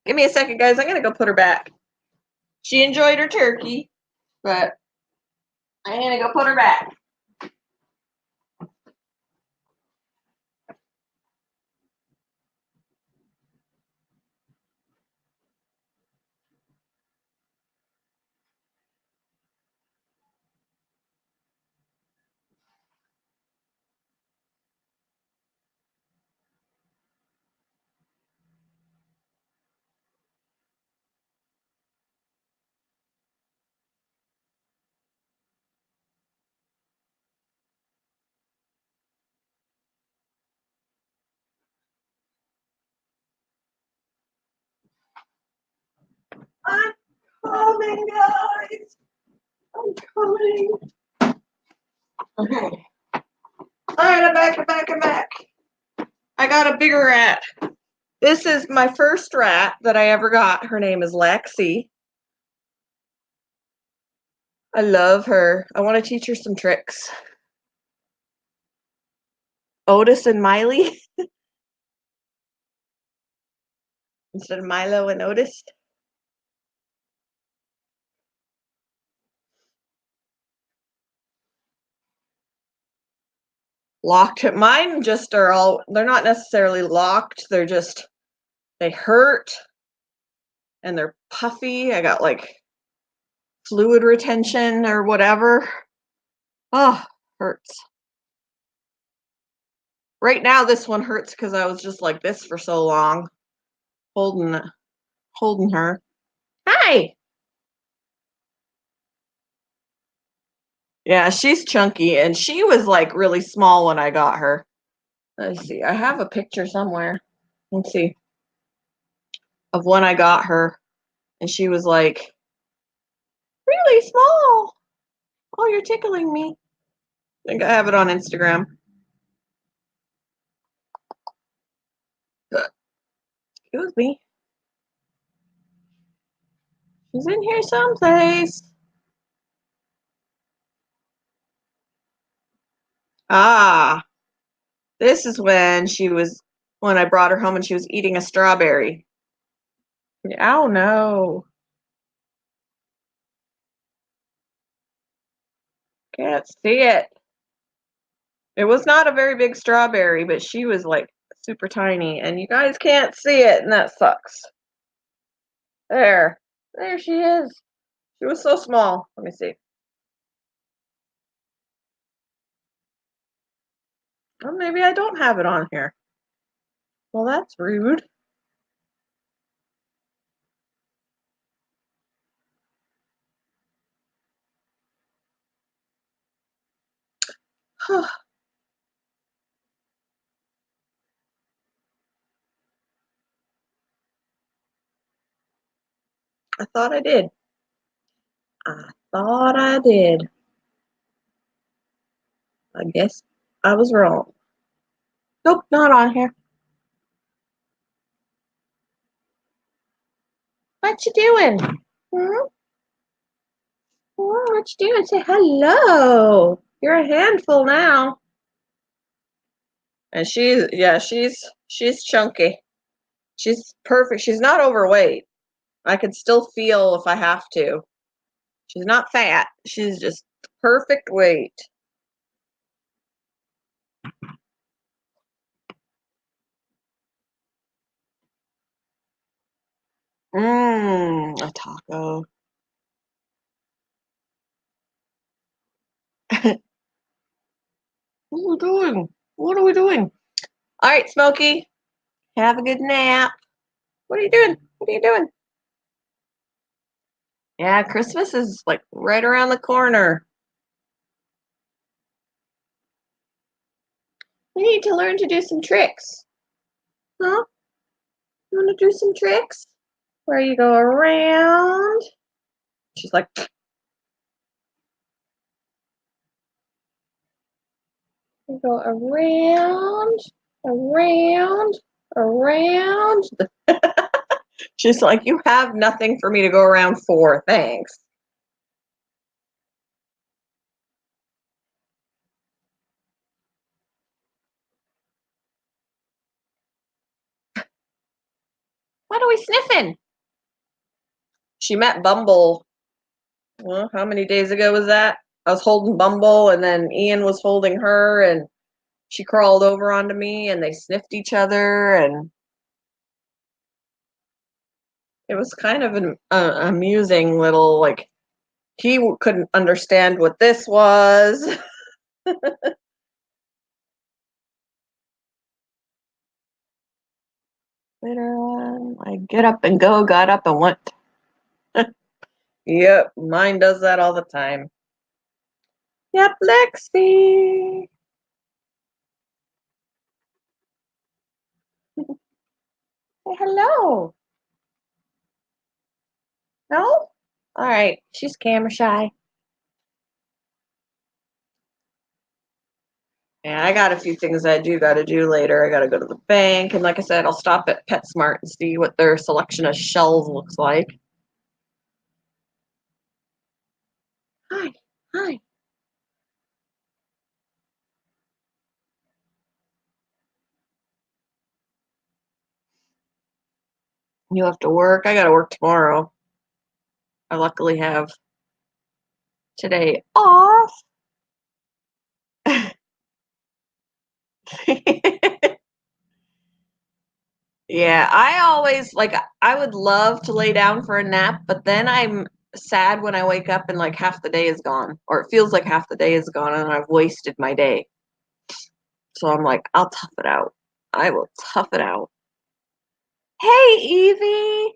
Speaker 1: Give me a second, guys. I'm going to go put her back. She enjoyed her turkey, but I'm going to go put her back. I'm coming, guys. I'm coming. Okay. All right, I'm back. I got a bigger rat. This is my first rat that I ever got. Her name is Lexi. I love her. I want to teach her some tricks. Otis and Miley instead of Milo and Otis. Locked. Mine just are all, they're not necessarily locked. They hurt and they're puffy. I got like fluid retention or whatever. Oh, hurts. Right now, this one hurts because I was just like this for so long, holding her. Hi. Yeah, she's chunky, and she was like really small when I got her. Let's see. I have a picture somewhere. Let's see. Of when I got her, and she was like really small. Oh, you're tickling me. I think I have it on Instagram. Excuse me. She's in here someplace. Ah, this is when I brought her home and she was eating a strawberry. Oh no. Can't see it. It was not a very big strawberry, but she was like super tiny, and you guys can't see it, and that sucks. There. There she is. She was so small. Let me see. Well, maybe I don't have it on here. Well, that's rude. I thought I did. I thought I did. I guess I was wrong. Nope, not on here. What you doing? Hmm? What you doing? Say hello. You're a handful now. And she's chunky. She's perfect. She's not overweight. I can still feel if I have to. She's not fat. She's just perfect weight. A taco. What are we doing? What are we doing? All right, Smokey. Have a good nap. What are you doing? What are you doing? Yeah, Christmas is like right around the corner. We need to learn to do some tricks. Huh? You want to do some tricks? Where you go around. She's like, you go around, around, around. She's like, you have nothing for me to go around for. Thanks. What are we sniffing? She met Bumble. Well, how many days ago was that? I was holding Bumble, and then Ian was holding her, and she crawled over onto me, and they sniffed each other, and it was kind of an amusing little, like, he couldn't understand what this was. Later on, I get up and go, got up and went. Yep, mine does that all the time. Yep, Lexi. Say hello. No? All right, she's camera shy. Yeah, I got a few things I do got to do later. I got to go to the bank, and like I said, I'll stop at PetSmart and see what their selection of shells looks like. Hi, hi. You have to work. I got to work tomorrow. I luckily have today off. Yeah, I always like I would love to lay down for a nap, but then I'm sad when I wake up and like half the day is gone, or it feels like half the day is gone and I've wasted my day. So I'm like, I'll tough it out. I will tough it out. Hey, Evie,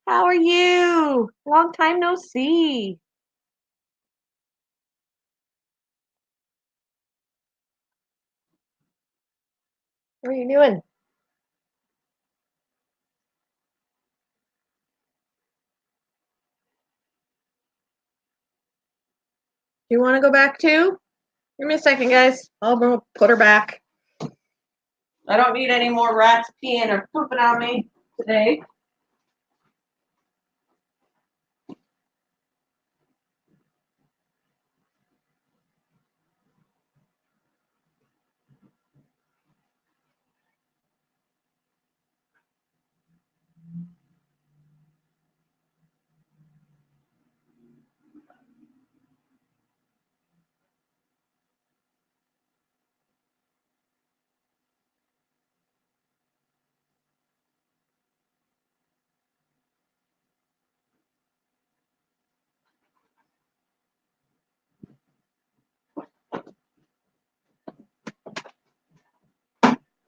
Speaker 1: how are you? Long time no see. What are you doing? Do you want to go back too? Give me a second, guys. I'll put her back. I don't need any more rats peeing or pooping on me today.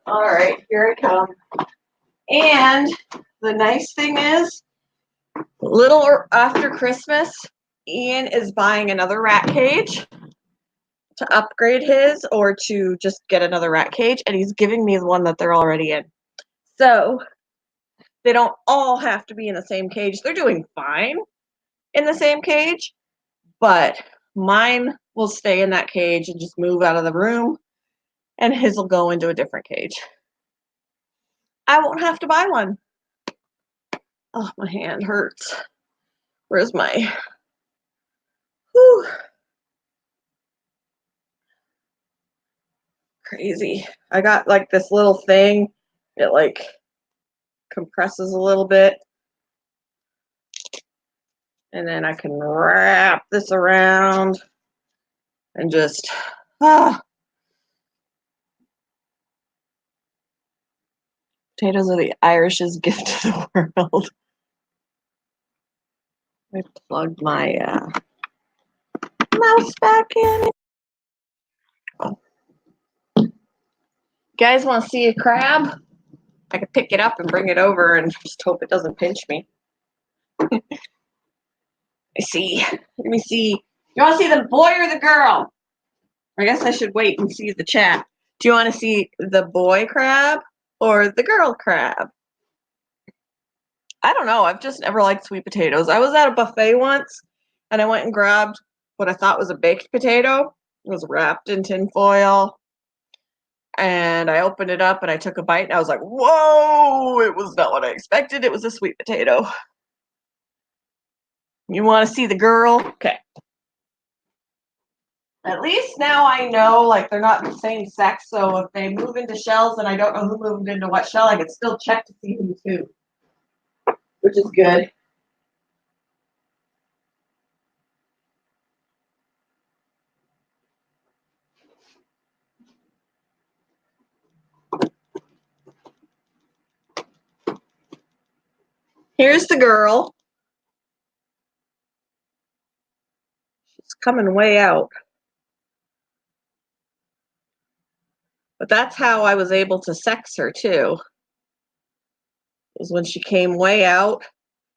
Speaker 1: All right, here I come. And the nice thing is, little after Christmas, Ian is buying another rat cage to upgrade his or to just get another rat cage, and he's giving me the one that they're already in. So they don't all have to be in the same cage. They're doing fine in the same cage, but mine will stay in that cage and just move out of the room, and his will go into a different cage. I won't have to buy one. Oh, my hand hurts. Where's my... Whew. Crazy. I got like this little thing. It like compresses a little bit. And then I can wrap this around and just, potatoes are the Irish's gift to the world. I plugged my mouse back in. Guys want to see a crab? I could pick it up and bring it over and just hope it doesn't pinch me. Let me see. You want to see the boy or the girl? I guess I should wait and see the chat. Do you want to see the boy crab or the girl crab? I don't know. I've just never liked sweet potatoes. I was at a buffet once and I went and grabbed what I thought was a baked potato. It was wrapped in tin foil. And I opened it up and I took a bite and I was like, whoa, it was not what I expected. It was a sweet potato. You want to see the girl? Okay. At least now I know, like, they're not the same sex, so if they move into shells and I don't know who moved into what shell, I can still check to see who's who, which is good. Here's the girl. She's coming way out. But that's how I was able to sex her, too. Was when she came way out.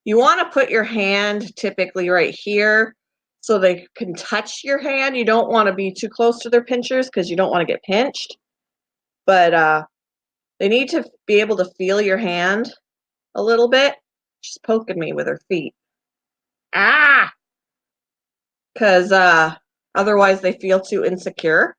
Speaker 1: You want to put your hand typically right here so they can touch your hand. You don't want to be too close to their pinchers because you don't want to get pinched. But they need to be able to feel your hand a little bit. She's poking me with her feet. Ah! Because otherwise they feel too insecure.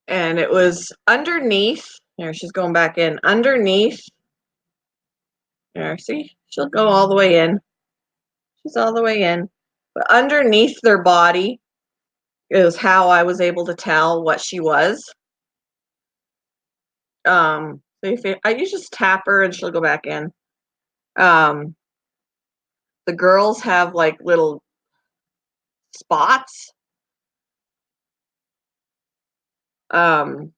Speaker 1: And it was underneath. There, she's going back in. Underneath. There, see? She'll go all the way in. She's all the way in. But underneath their body is how I was able to tell what she was. So you just tap her and she'll go back in. The girls have like little spots. Ow!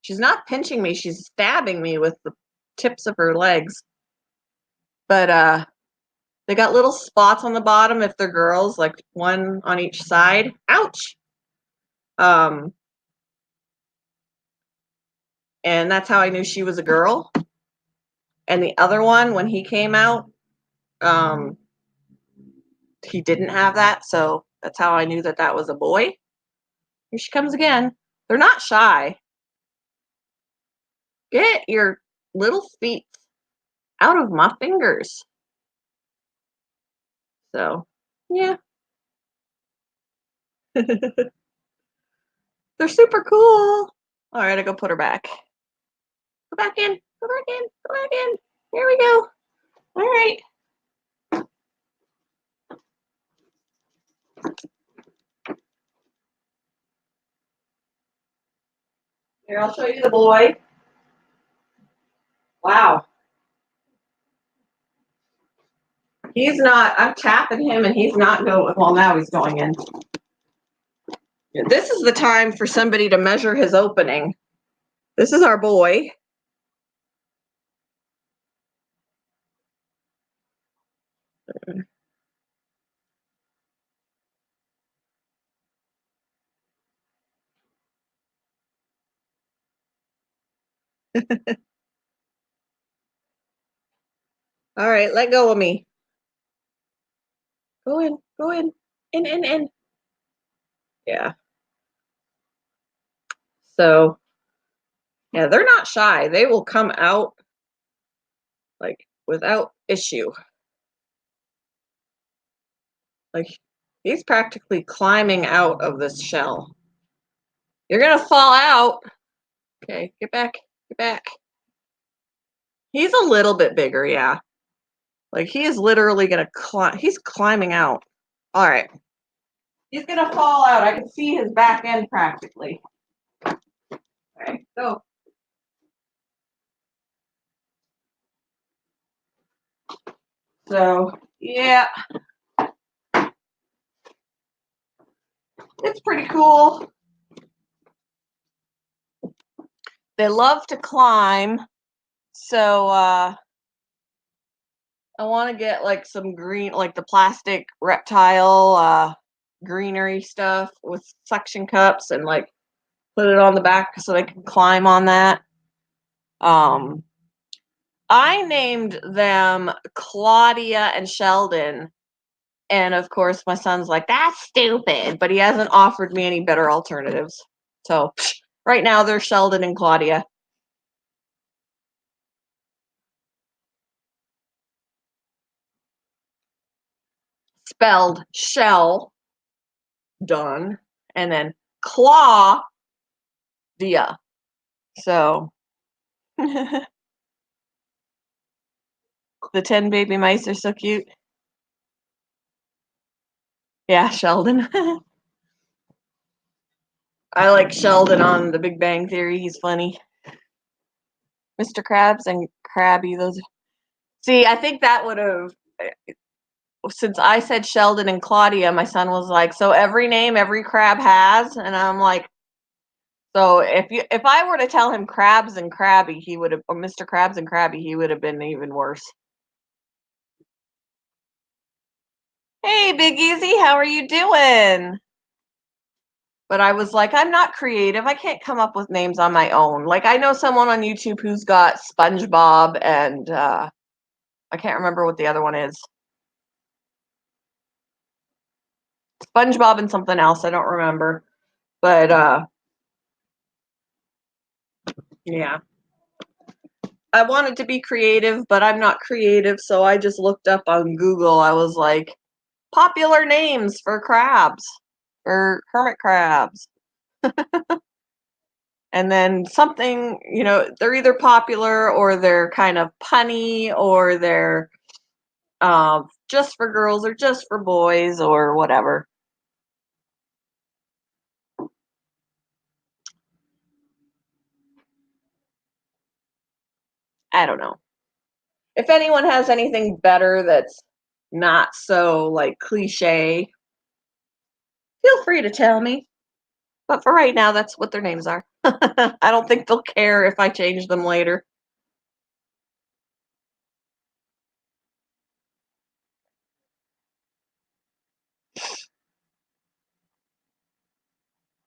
Speaker 1: She's not pinching me, she's stabbing me with the tips of her legs. But they got little spots on the bottom if they're girls, like one on each side. Ouch! And that's how I knew she was a girl. And the other one, when he came out, he didn't have that, so that's how I knew that that was a boy. Here she comes again. They're not shy. Get your little feet out of my fingers. So, yeah. They're super cool. All right, I go put her back. Go back in. Go back in. Go back in. Here we go. All right. Here, I'll show you the boy. Wow. He's not, I'm tapping him and he's not going, well, now he's going in. This is the time for somebody to measure his opening. This is our boy. All right, let go of me. Go in, go in. In. Yeah. So, yeah, they're not shy. They will come out like without issue. Like he's practically climbing out of this shell. You're gonna fall out. Okay, get back, get back. He's a little bit bigger, yeah. Like, he is literally gonna climb. He's climbing out. All right. He's gonna fall out. I can see his back end practically. Okay, go. So, yeah. It's pretty cool. They love to climb. So, I want to get like some green, like the plastic reptile, greenery stuff with suction cups and like put it on the back so they can climb on that. I named them Claudia and Sheldon. And of course, my son's like, that's stupid, but he hasn't offered me any better alternatives. So right now, they're Sheldon and Claudia. Spelled shell, done, and then claw, dia. So the 10 baby mice are so cute. Yeah, Sheldon. I like Sheldon on The Big Bang Theory. He's funny. Mr. Krabs and Krabby, those. See, I think that would have, since I said Sheldon and Claudia, my son was like, so every name every crab has? And I'm like, so if I were to tell him Krabs and Krabby, he would have, or Mr. Krabs and Krabby, he would have been even worse. Hey, Big Easy, how are you doing? But I was like, I'm not creative. I can't come up with names on my own. Like, I know someone on YouTube who's got SpongeBob and I can't remember what the other one is. SpongeBob and something else. I don't remember. But yeah. I wanted to be creative, but I'm not creative, so I just looked up on Google. I was like, popular names for crabs, for hermit crabs. And then something, they're either popular or they're kind of punny or they're just for girls or just for boys or whatever. I don't know. If anyone has anything better that's not so like cliche, feel free to tell me. But for right now, that's what their names are. I don't think they'll care if I change them later.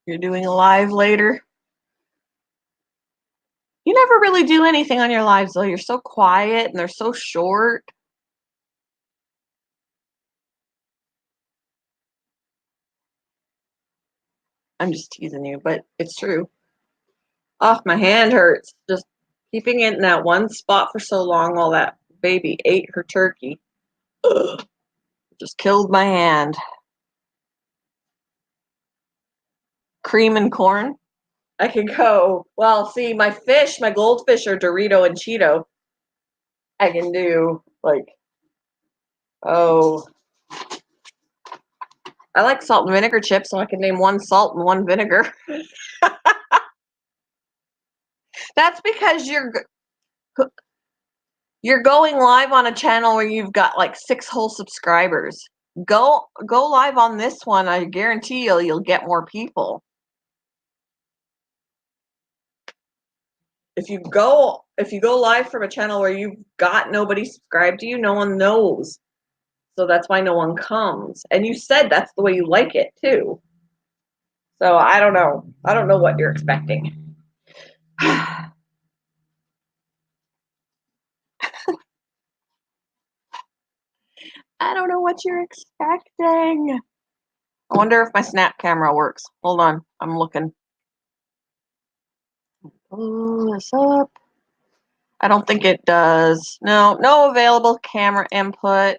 Speaker 1: You're doing a live later. You never really do anything on your lives, though. You're so quiet and they're so short. I'm just teasing you, but it's true. Oh, my hand hurts. Just keeping it in that one spot for so long while that baby ate her turkey. Ugh, just killed my hand. Cream and corn. I could go, well, see, my goldfish are Dorito and Cheeto. I can do, like, oh, I like salt and vinegar chips, so I can name one salt and one vinegar. That's because you're going live on a channel where you've got like 6 whole subscribers. Go live on this one. I guarantee you'll get more people. If you go live from a channel where you've got nobody subscribed to you, no one knows. So that's why no one comes. And you said that's the way you like it too. So I don't know. I don't know what you're expecting. I don't know what you're expecting. I wonder if my snap camera works. Hold on. I'm looking. Pull this up. I don't think it does. No available camera input.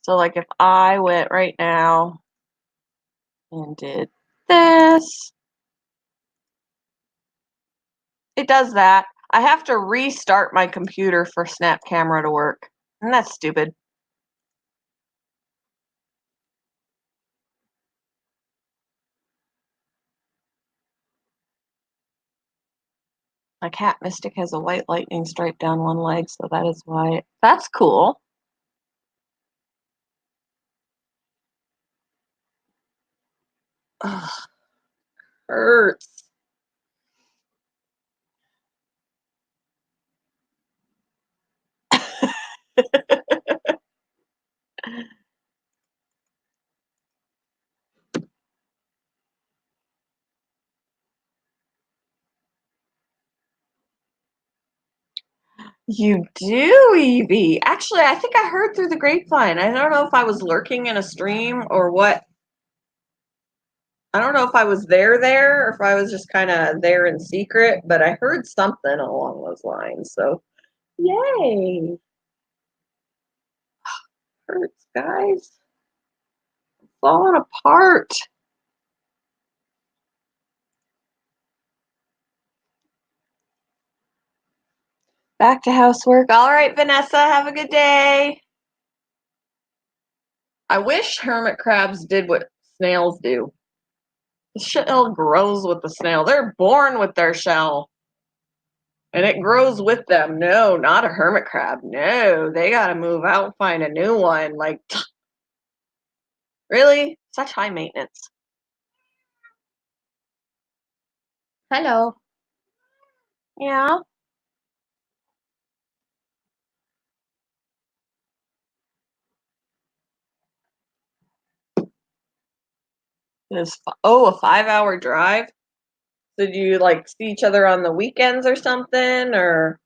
Speaker 1: So like if I went right now and did this, it does that. I have to restart my computer for snap camera to work. And that's stupid. My cat Mystic has a white lightning stripe down one leg, so that is why. That's cool. Ugh, hurts. You do, Evie. Actually, I think I heard through the grapevine. I don't know if I was lurking in a stream or what. I don't know if I was there, or if I was just kind of there in secret, but I heard something along those lines. So, yay. Hurts, guys. Falling apart. Back to housework. All right, Vanessa, have a good day. I wish hermit crabs did what snails do. The shell grows with the snail. They're born with their shell. And it grows with them. No, not a hermit crab. No, they got to move out and find a new one. Like, really? Such high maintenance. Hello. Yeah. A 5-hour drive? Did you like see each other on the weekends or something? Or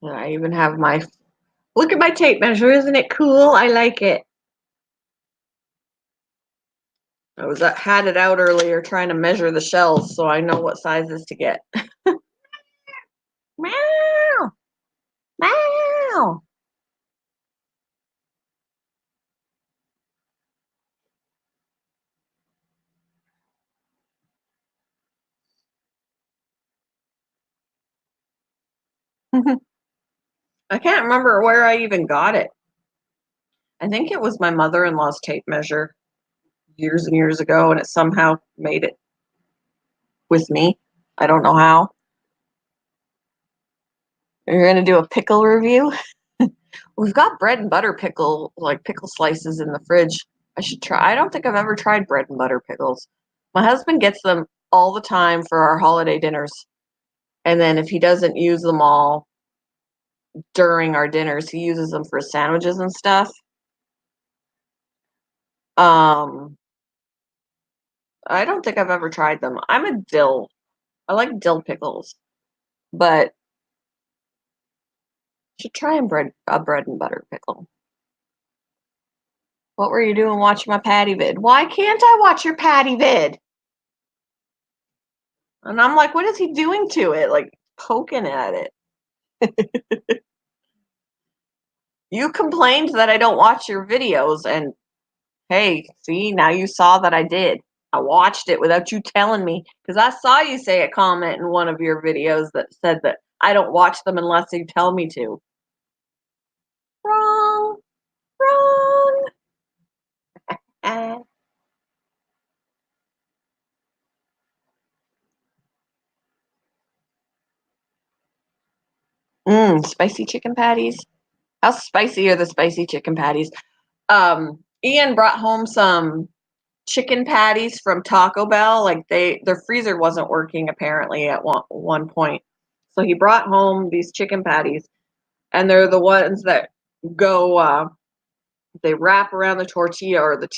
Speaker 1: I even have my look at my tape measure. Isn't it cool? I like it. I was had it out earlier trying to measure the shells so I know what sizes to get. Meow. Meow. I can't remember where I even got it. I think it was my mother-in-law's tape measure years and years ago, and it somehow made it with me. I don't know how. You're gonna do a pickle review? We've got bread and butter pickle, like pickle slices in the fridge. I should try. I don't think I've ever tried bread and butter pickles. My husband gets them all the time for our holiday dinners. And then if he doesn't use them all during our dinners, he uses them for sandwiches and stuff. Um, I don't think I've ever tried them. I'm a dill. I like dill pickles, but should try a bread and butter pickle. What were you doing watching my Patty vid? Why can't I watch your Patty vid? And I'm like, what is he doing to it? Like poking at it. You complained that I don't watch your videos, and hey, see, now you saw that I did. I watched it without you telling me because I saw you say a comment in one of your videos that said that I don't watch them unless you tell me to. Wrong, wrong. Spicy chicken patties. How spicy are the spicy chicken patties? Ian brought home some chicken patties from Taco Bell. Like their freezer wasn't working apparently at one point. So he brought home these chicken patties, and they're the ones that go they wrap around the tortilla, or the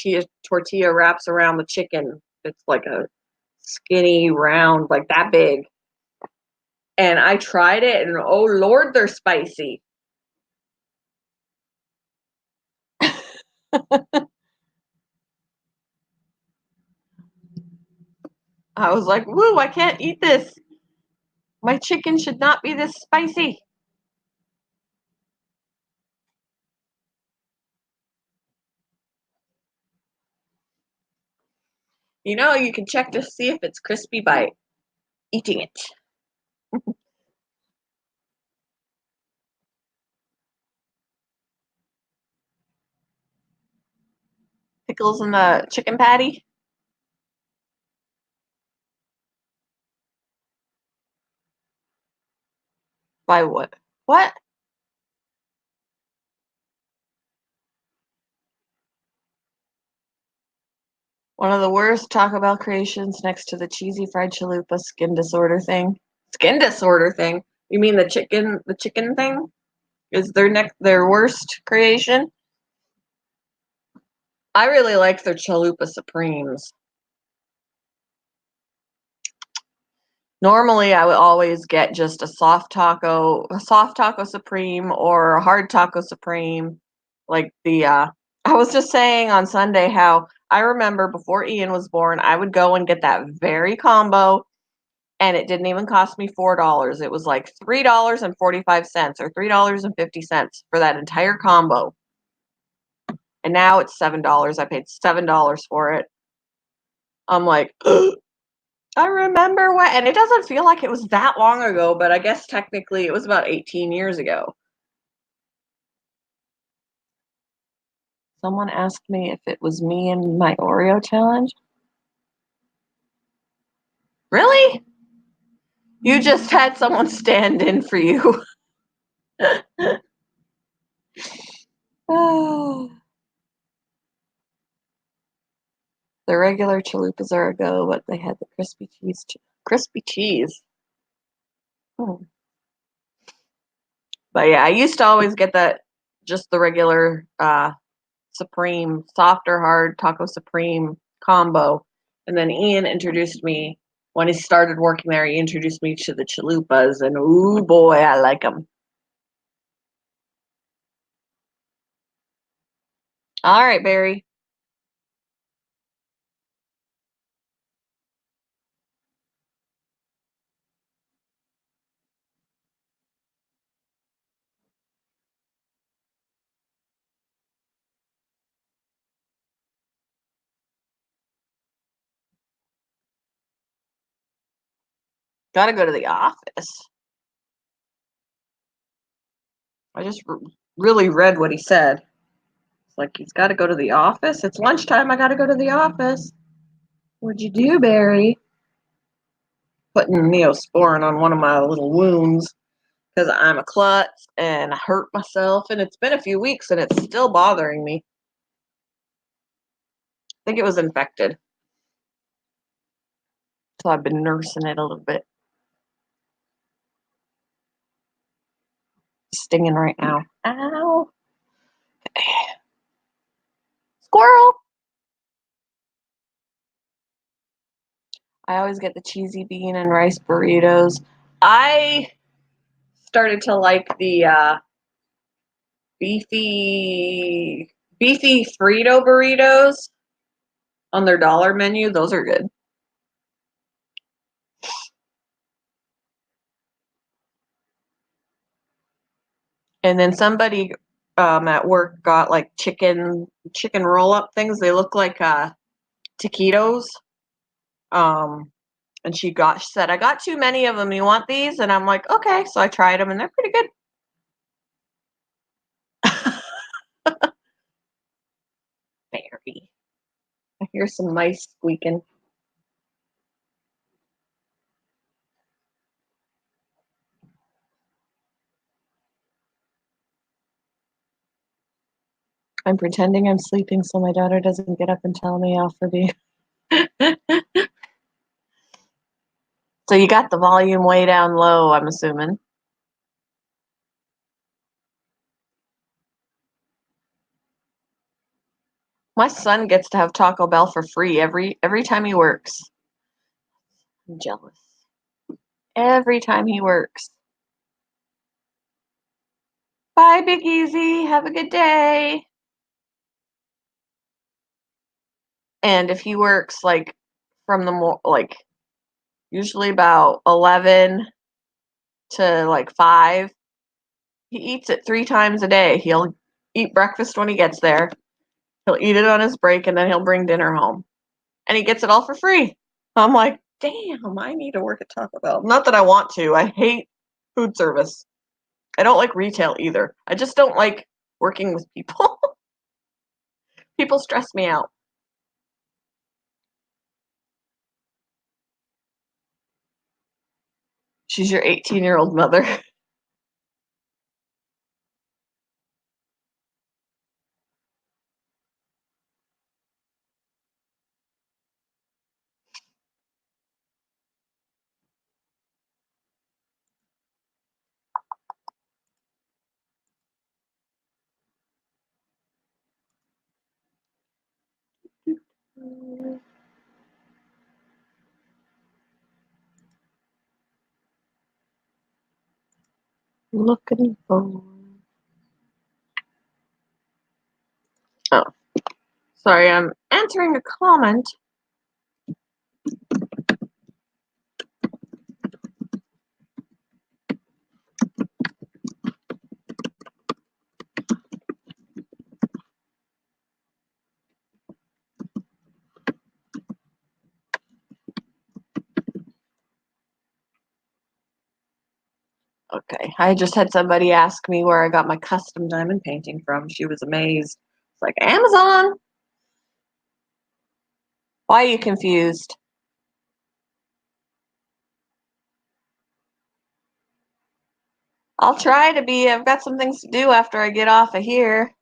Speaker 1: tortilla wraps around the chicken. It's like a skinny round, like that big. And I tried it, and oh Lord, they're spicy. I was like, woo, I can't eat this. My chicken should not be this spicy. You know, you can check to see if it's crispy by eating it. Pickles in the chicken patty? By what? What? One of the worst Taco Bell creations next to the cheesy fried chalupa skin disorder thing. Skin disorder thing? You mean the chicken thing? Is their worst creation? I really like their chalupa supremes. Normally, I would always get just a soft taco supreme or a hard taco supreme. Like I was just saying on Sunday how I remember before Ian was born, I would go and get that very combo, and it didn't even cost me $4. It was like $3.45 or $3.50 for that entire combo. And now it's $7. I paid $7 for it. I'm like, I remember when, and it doesn't feel like it was that long ago, but I guess technically it was about 18 years ago. Someone asked me if it was me and my Oreo challenge. Really? You just had someone stand in for you. Oh, the regular chalupas are a go, but they had the crispy cheese. Crispy cheese. Hmm. But yeah, I used to always get just the regular Supreme, soft or hard Taco Supreme combo. And then Ian introduced me, when he started working there, he introduced me to the chalupas, and ooh boy, I like them. All right, Barry. Gotta go to the office. I just really read what he said. It's like he's got to go to the office. It's lunchtime. I got to go to the office. What'd you do, Barry? Putting Neosporin on one of my little wounds because I'm a klutz and I hurt myself, and it's been a few weeks and it's still bothering me. I think it was infected. So I've been nursing it a little bit. Stinging right now. Ow. Squirrel. I always get the cheesy bean and rice burritos. I started to like the beefy Frito burritos on their dollar menu. Those are good. And then somebody at work got like chicken roll up things. They look like taquitos. Um, and she said, I got too many of them. You want these? And I'm like, okay. So I tried them, and they're pretty good. Very. I hear some mice squeaking. I'm pretending I'm sleeping so my daughter doesn't get up and tell me off for being. So you got the volume way down low, I'm assuming. My son gets to have Taco Bell for free every time he works. I'm jealous. Every time he works. Bye, Big Easy. Have a good day. And if he works like from like usually about 11 to like 5, he eats it 3 times a day. He'll eat breakfast when he gets there. He'll eat it on his break, and then he'll bring dinner home. and he gets it all for free. I'm like, damn, I need to work at Taco Bell. Not that I want to. I hate food service. I don't like retail either. I just don't like working with people. People stress me out. She's your 18-year-old mother. Looking for. Oh, sorry, I'm answering a comment. Okay, I just had somebody ask me where I got my custom diamond painting from. She was amazed. It's like, Amazon. Why are you confused? I'll try to be. I've got some things to do after I get off of here.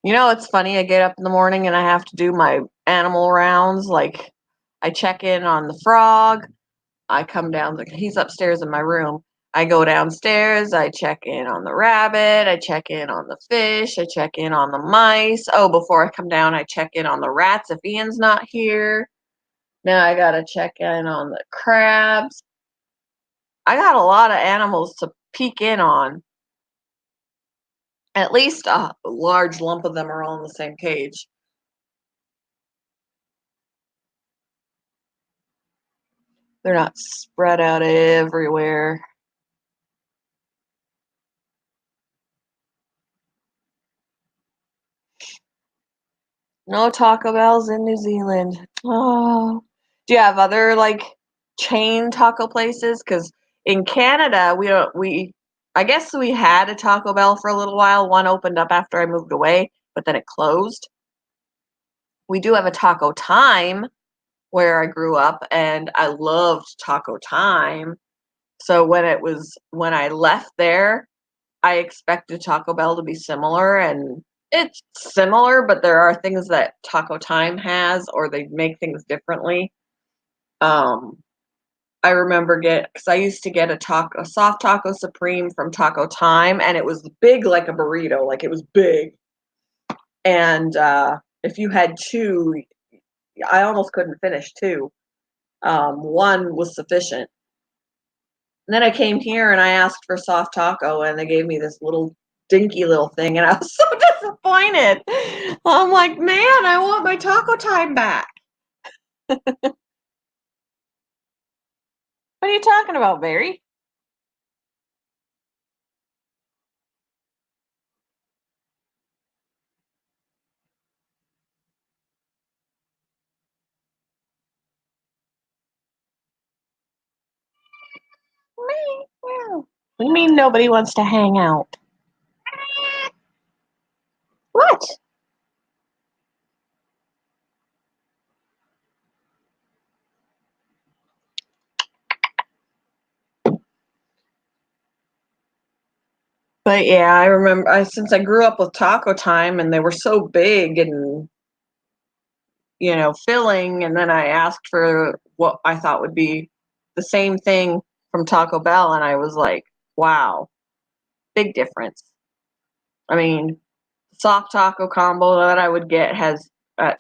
Speaker 1: You know, it's funny. I get up in the morning and I have to do my animal rounds. Like, I check in on the frog. I come down. He's upstairs in my room. I go downstairs. I check in on the rabbit. I check in on the fish. I check in on the mice. Oh, before I come down, I check in on the rats if Ian's not here. Now I gotta check in on the crabs. I got a lot of animals to peek in on. At least a large lump of them are all in the same cage. They're not spread out everywhere. No Taco Bells in New Zealand. Oh. Do you have other like chain taco places? Because in Canada, we don't we I guess we had a Taco Bell for a little while. One opened up after I moved away, but then it closed. We do have a Taco Time where I grew up, and I loved Taco Time. So when I left there, I expected Taco Bell to be similar, and it's similar, but there are things that Taco Time has, or they make things differently. Um, I remember because I used to get a soft taco supreme from Taco Time, and it was big like a burrito, like it was big. And if you had two, I almost couldn't finish two. One was sufficient. And then I came here and I asked for soft taco, and they gave me this little dinky little thing, and I was so disappointed. I'm like, man, I want my Taco Time back. What are you talking about, Barry? Me? What do you mean nobody wants to hang out? What? But yeah, I remember since I grew up with Taco Time and they were so big and filling, and then I asked for what I thought would be the same thing from Taco Bell, and I was like, wow, big difference. I mean, soft taco combo that I would get has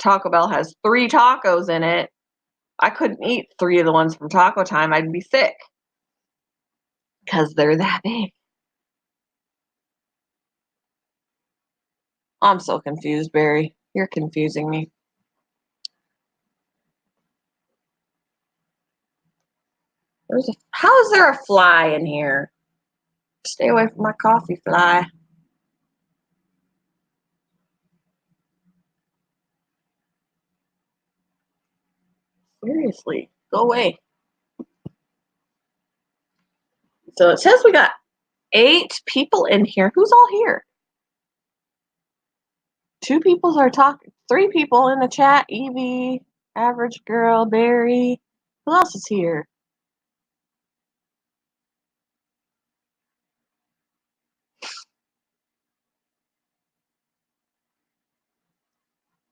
Speaker 1: Taco Bell has 3 tacos in it. I couldn't eat 3 of the ones from Taco Time. I'd be sick because they're that big. I'm so confused, Barry. You're confusing me. How is there a fly in here? Stay away from my coffee, fly. Seriously, go away. So it says we got 8 people in here. Who's all here? 2 people are talking. 3 people in the chat. Evie, Average Girl, Barry. Who else is here?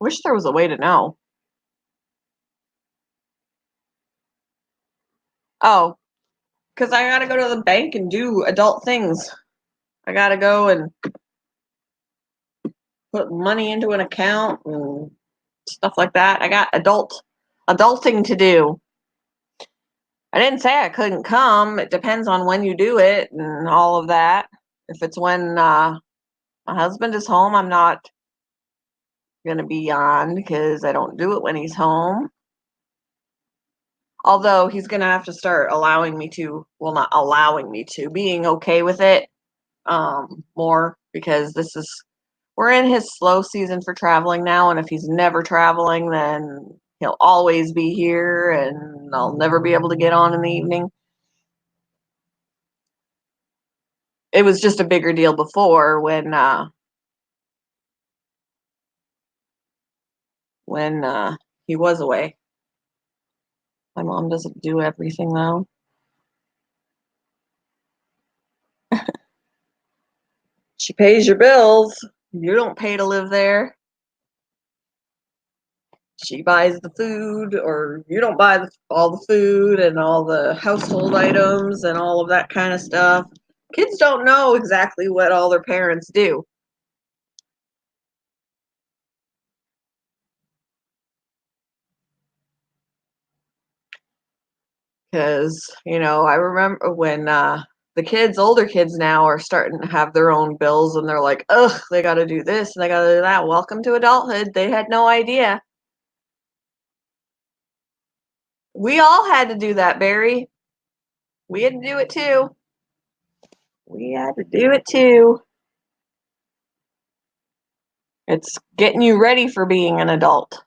Speaker 1: Wish there was a way to know. Oh, because I gotta go to the bank and do adult things. I gotta go and put money into an account and stuff like that. I got adulting to do. I didn't say I couldn't come. It depends on when you do it and all of that. If it's when my husband is home, I'm not gonna be on because I don't do it when he's home. Although he's gonna have to start allowing me to, well, not allowing me to, being okay with it more, because we're in his slow season for traveling now, and if he's never traveling, then he'll always be here and I'll never be able to get on in the evening. It was just a bigger deal before when he was away. My mom doesn't do everything though. She pays your bills. You don't pay to live there. She buys the food, or you don't buy all the food and all the household items and all of that kind of stuff. Kids don't know exactly what all their parents do. Because, I remember when older kids now are starting to have their own bills and they're like, ugh, they got to do this and they got to do that. Welcome to adulthood. They had no idea. We all had to do that, Barry. We had to do it too. We had to do it too. It's getting you ready for being an adult.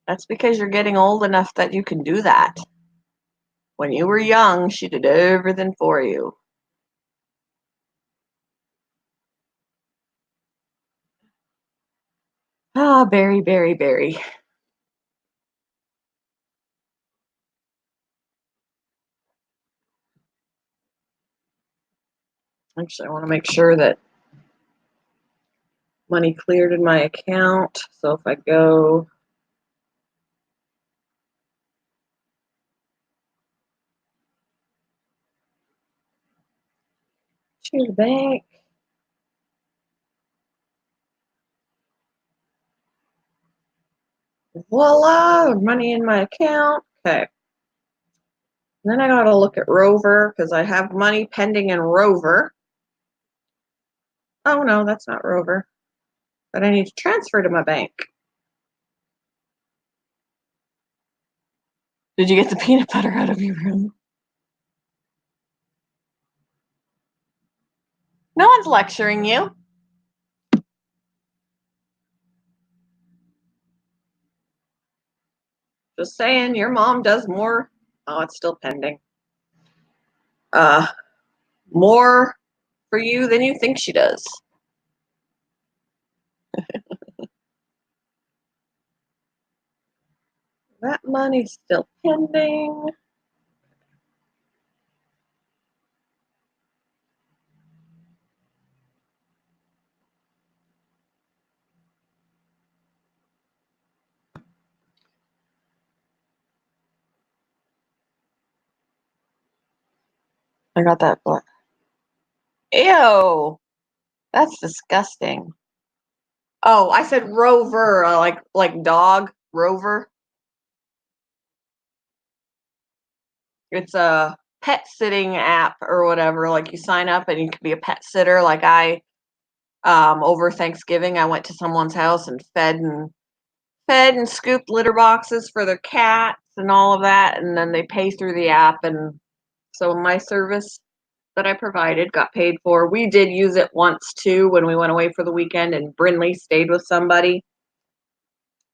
Speaker 1: That's because you're getting old enough that you can do that. When you were young, she did everything for you. Ah, Barry, Barry, Barry. Actually, I want to make sure that money cleared in my account. So if I go to the bank, voila, money in my account. Okay. And then I gotta look at Rover because I have money pending in Rover. Oh no, that's not Rover. But I need to transfer to my bank. Did you get the peanut butter out of your room? No one's lecturing you. Just saying, your mom does more. Oh, it's still pending. More for you than you think she does. That money's still pending. I got that book. Ew, that's disgusting. Oh, I said Rover, like dog Rover. It's a pet sitting app or whatever. Like you sign up and you can be a pet sitter. Like over Thanksgiving, I went to someone's house and fed and scooped litter boxes for their cats and all of that, and then they pay through the app. And so my service that I provided got paid for. We did use it once too when we went away for the weekend and Brinley stayed with somebody.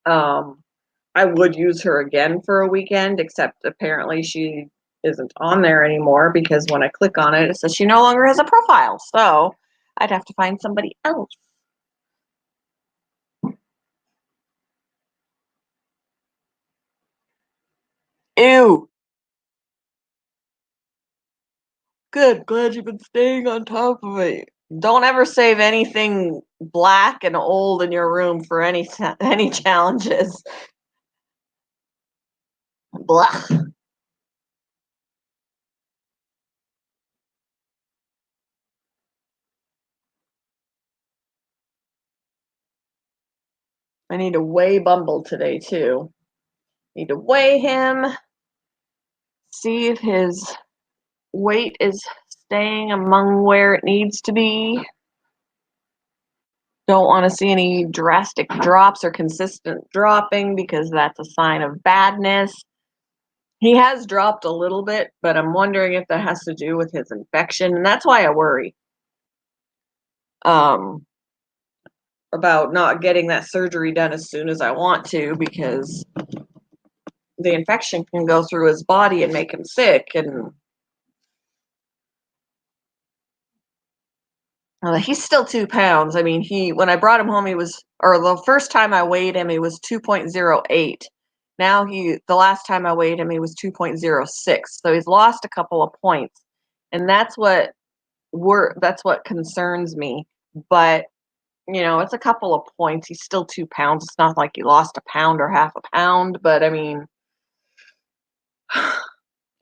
Speaker 1: I would use her again for a weekend, except apparently she isn't on there anymore because when I click on it, it says she no longer has a profile. So I'd have to find somebody else. Ew. Good. Glad you've been staying on top of it. Don't ever save anything black and old in your room for any challenges. Blah. I need to weigh Bumble today too. Need to weigh him, see if his weight is staying among where it needs to be. Don't want to see any drastic drops or consistent dropping because that's a sign of badness. He has dropped a little bit, but I'm wondering if that has to do with his infection, and that's why I worry um, about not getting that surgery done as soon as I want to, because the infection can go through his body and make him sick. And he's still 2 pounds. I mean, when I brought him home, or the first time I weighed him, he was 2.08. Now the last time I weighed him, he was 2.06. So he's lost a couple of points. And that's what concerns me. But, it's a couple of points. He's still 2 pounds. It's not like he lost a pound or half a pound, but I mean,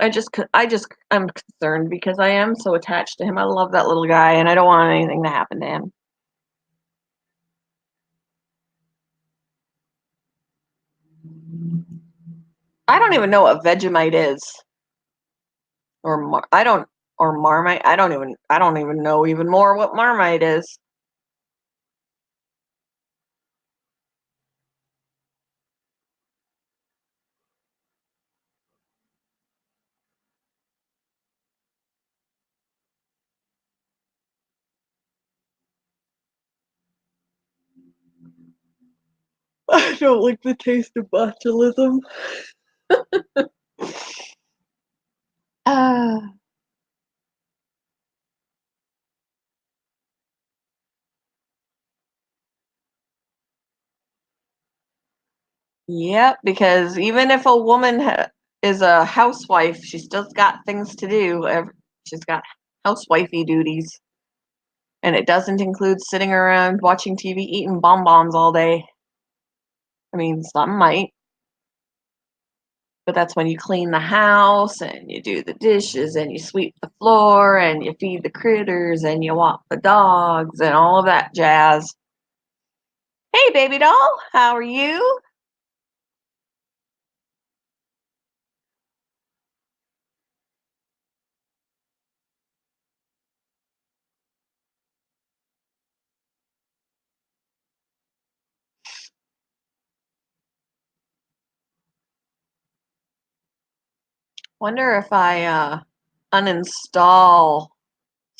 Speaker 1: I'm concerned because I am so attached to him. I love that little guy and I don't want anything to happen to him. I don't even know what Vegemite is, or Marmite. I don't even know even more what Marmite is. I don't like the taste of botulism. Uh, yep, because even if a woman is a housewife, she's still got things to do. She's got housewifey duties. And it doesn't include sitting around watching TV eating bonbons all day. I mean, some might, but that's when you clean the house and you do the dishes and you sweep the floor and you feed the critters and you walk the dogs and all of that jazz. Hey, baby doll, how are you? Wonder if I uninstall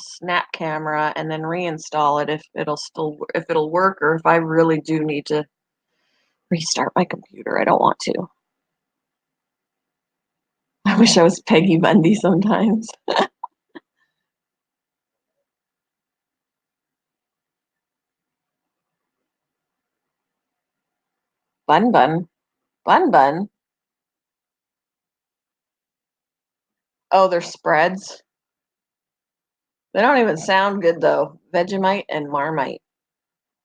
Speaker 1: Snap Camera and then reinstall it, if it'll work, or if I really do need to restart my computer. I don't want to. I wish I was Peggy Bundy sometimes. Bun Bun. Bun Bun. Oh, they're spreads. They don't even sound good though. Vegemite and Marmite.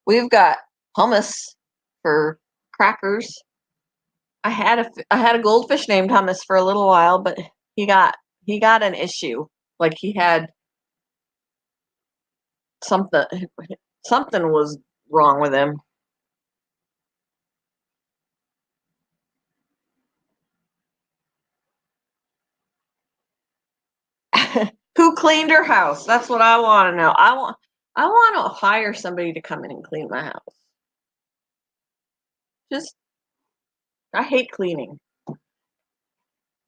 Speaker 1: We've got hummus for crackers. I had a goldfish named Hummus for a little while, but he got an issue. Like he had something something was wrong with him. Who cleaned her house? That's what I want to know. I want to hire somebody to come in and clean my house. Just I hate cleaning.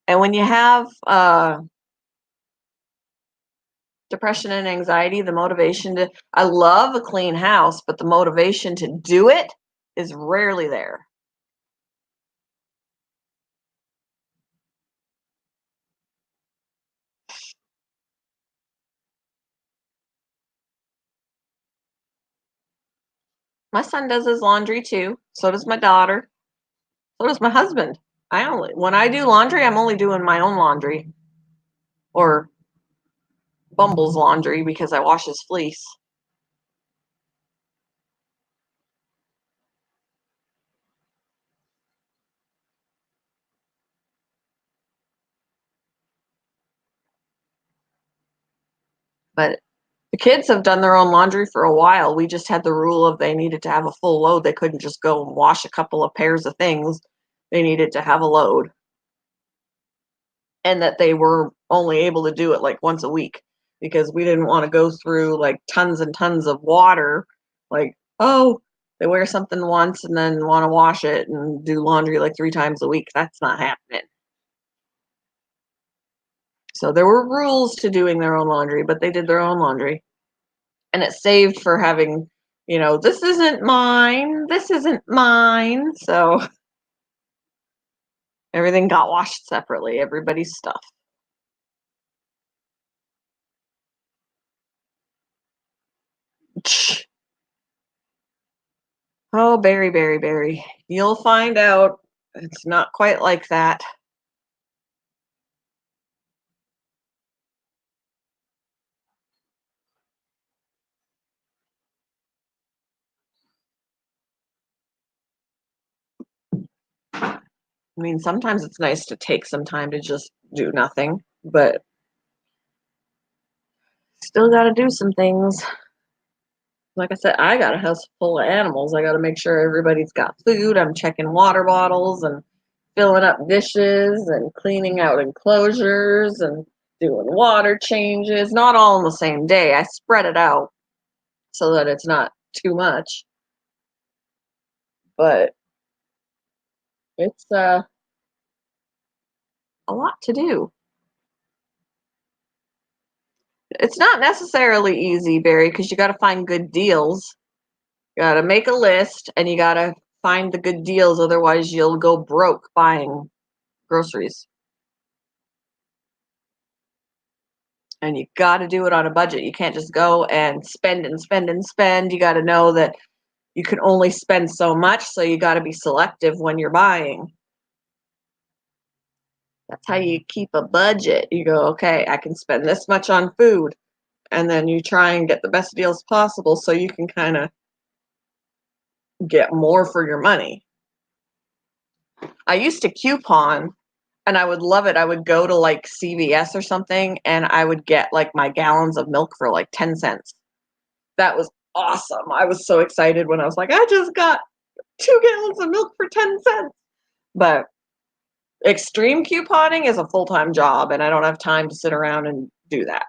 Speaker 1: And when you have depression and anxiety, the motivation to, I love a clean house, but the motivation to do it is rarely there. My son does his laundry too. So does my daughter. So does my husband. When I do laundry, I'm only doing my own laundry or Bumble's laundry because I wash his fleece. But the kids have done their own laundry for a while. We just had the rule of they needed to have a full load. They couldn't just go and wash a couple of pairs of things. They needed to have a load. And that they were only able to do it like once a week because we didn't want to go through like tons and tons of water. Like, oh, they wear something once and then want to wash it and do laundry like 3 times a week. That's not happening. So there were rules to doing their own laundry, but they did their own laundry. And it saved for having, this isn't mine, this isn't mine. So everything got washed separately, everybody's stuff. Oh, Barry, Barry, Barry. You'll find out it's not quite like that. I mean, sometimes it's nice to take some time to just do nothing, but still got to do some things. Like I said, I got a house full of animals. I got to make sure everybody's got food. I'm checking water bottles and filling up dishes and cleaning out enclosures and doing water changes. Not all on the same day. I spread it out so that it's not too much. But it's a lot to do. It's not necessarily easy, Barry, because you got to find good deals. You got to make a list and you got to find the good deals. Otherwise, you'll go broke buying groceries. And you got to do it on a budget. You can't just go and spend and spend and spend. You got to know that you can only spend so much. So you got to be selective when you're buying. That's how you keep a budget. You go, okay, I can spend this much on food. And then you try and get the best deals possible so you can kind of get more for your money. I used to coupon and I would love it. I would go to like CVS or something and I would get like my gallons of milk for like 10 cents. That was awesome. I was so excited when I was like, I just got 2 gallons of milk for 10 cents. But extreme couponing is a full-time job and I don't have time to sit around and do that.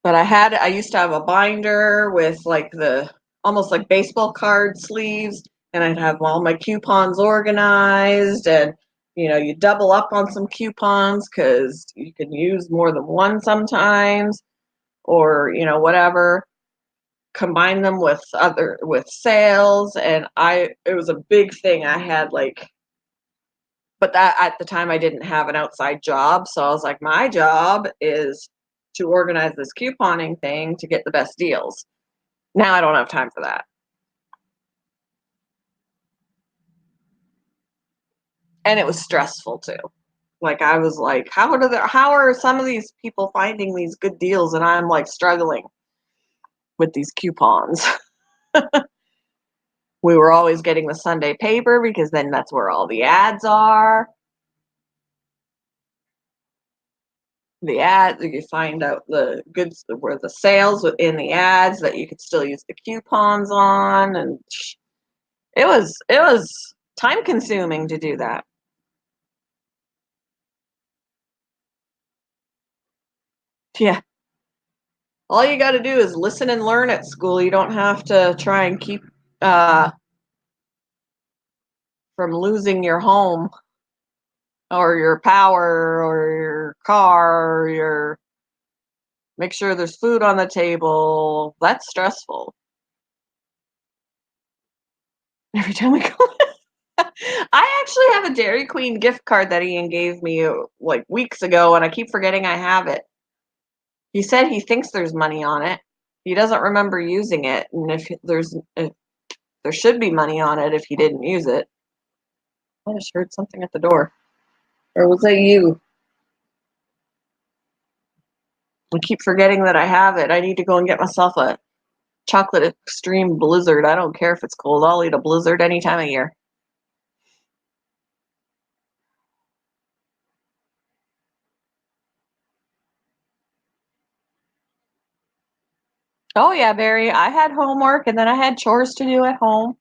Speaker 1: But I used to have a binder with like the almost like baseball card sleeves, and I'd have all my coupons organized, and you double up on some coupons because you can use more than one sometimes, or whatever. Combine them with sales, and it was a big thing. I had like, but that at the time I didn't have an outside job, so I was like, my job is to organize this couponing thing to get the best deals. Now I don't have time for that. And it was stressful too. Like I was like, how are some of these people finding these good deals and I'm like struggling with these coupons. We were always getting the Sunday paper because then that's where all the ads are. The ads, you find out the goods where the sales within the ads that you could still use the coupons on, and it was time consuming to do that. Yeah. All you got to do is listen and learn at school. You don't have to try and keep uh, from losing your home or your power or your car or your make sure there's food on the table. That's stressful. Every time we go. I actually have a Dairy Queen gift card that Ian gave me like weeks ago, and I keep forgetting I have it. He said he thinks there's money on it. He doesn't remember using it, and if there should be money on it if he didn't use it. I just heard something at the door. Or was that you? I keep forgetting that I have it. I need to go and get myself a chocolate extreme blizzard. I don't care if it's cold. I'll eat a blizzard any time of year. Oh yeah, Barry. I had homework and then I had chores to do at home.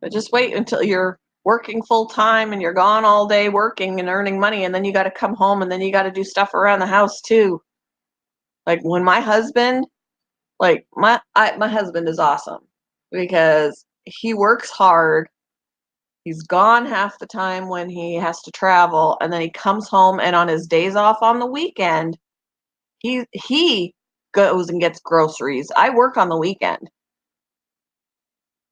Speaker 1: But just wait until you're working full time and you're gone all day working and earning money, and then you got to come home and then you got to do stuff around the house too. Like when my husband, my husband is awesome because he works hard. He's gone half the time when he has to travel, and then he comes home and on his days off on the weekend, he goes and gets groceries. I work on the weekend.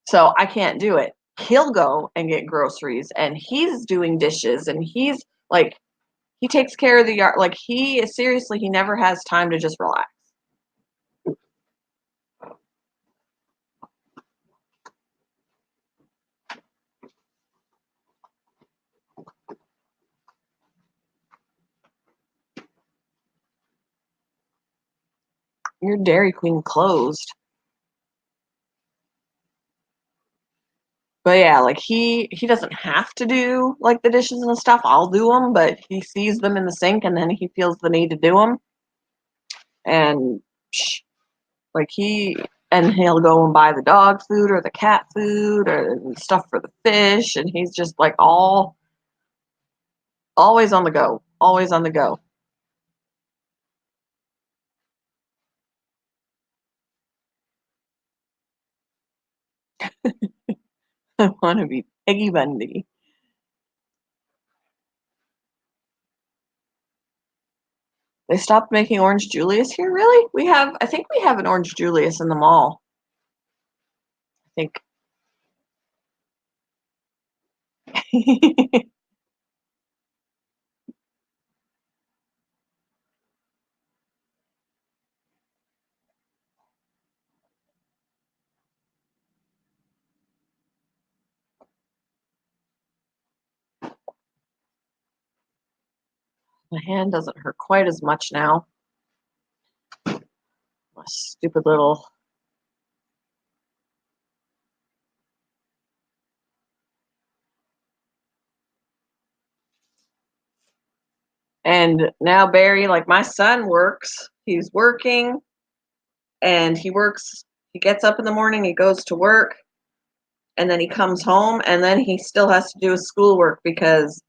Speaker 1: So I can't do it. He'll go and get groceries and he's doing dishes and he's like he takes care of the yard. Like he is seriously, he never has time to just relax. Your Dairy Queen closed. But yeah, like he doesn't have to do like the dishes and stuff. I'll do them, but he sees them in the sink and then he feels the need to do them. And like and he'll go and buy the dog food or the cat food or stuff for the fish, and he's just like always on the go, always on the go. I want to be Peggy Bundy. They stopped making Orange Julius here, really? I think we have an Orange Julius in the mall. I think. My hand doesn't hurt quite as much now. My stupid little. And now Barry, like my son works, he's working and he gets up in the morning, he goes to work, and then he comes home and then he still has to do his schoolwork because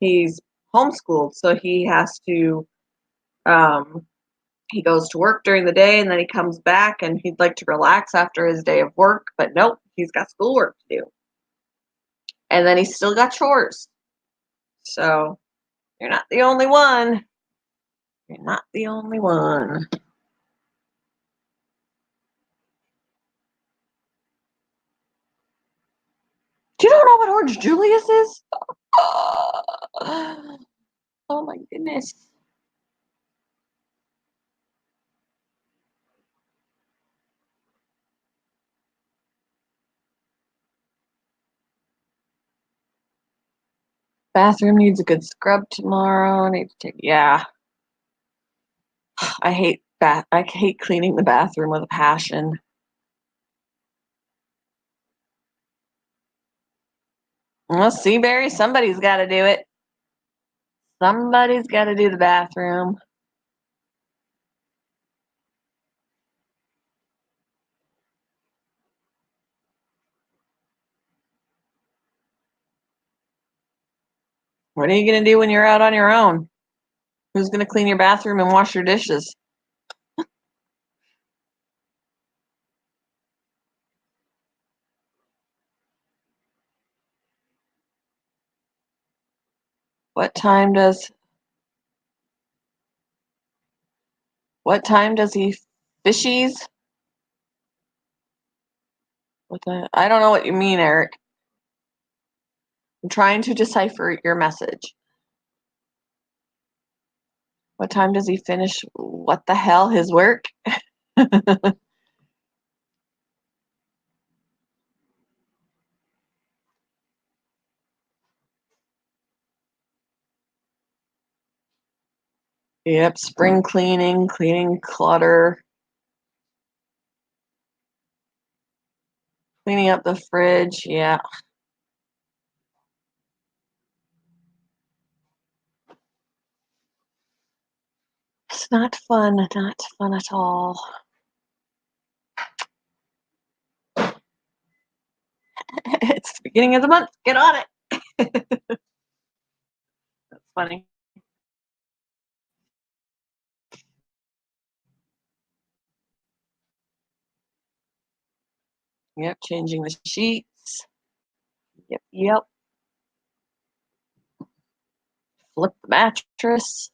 Speaker 1: he's homeschooled. So um, he goes to work during the day and then he comes back and he'd like to relax after his day of work, but nope, he's got schoolwork to do. And then he's still got chores. So you're not the only one. You're not the only one. Do you don't know what Orange Julius is? Oh, oh my goodness. Bathroom needs a good scrub tomorrow. I need to take, yeah. I hate cleaning the bathroom with a passion. Well, see, Barry, somebody's got to do it. Somebody's got to do the bathroom. What are you going to do when you're out on your own? Who's gonna clean your bathroom and wash your dishes? What time does he fishies? I don't know what you mean, Eric. I'm trying to decipher your message. What time does he finish what the hell his work? Yep, spring cleaning, cleaning clutter, cleaning up the fridge. Yeah. It's not fun, not fun at all. It's the beginning of the month. Get on it. That's funny. Yep, changing the sheets. Yep. Flip the mattress.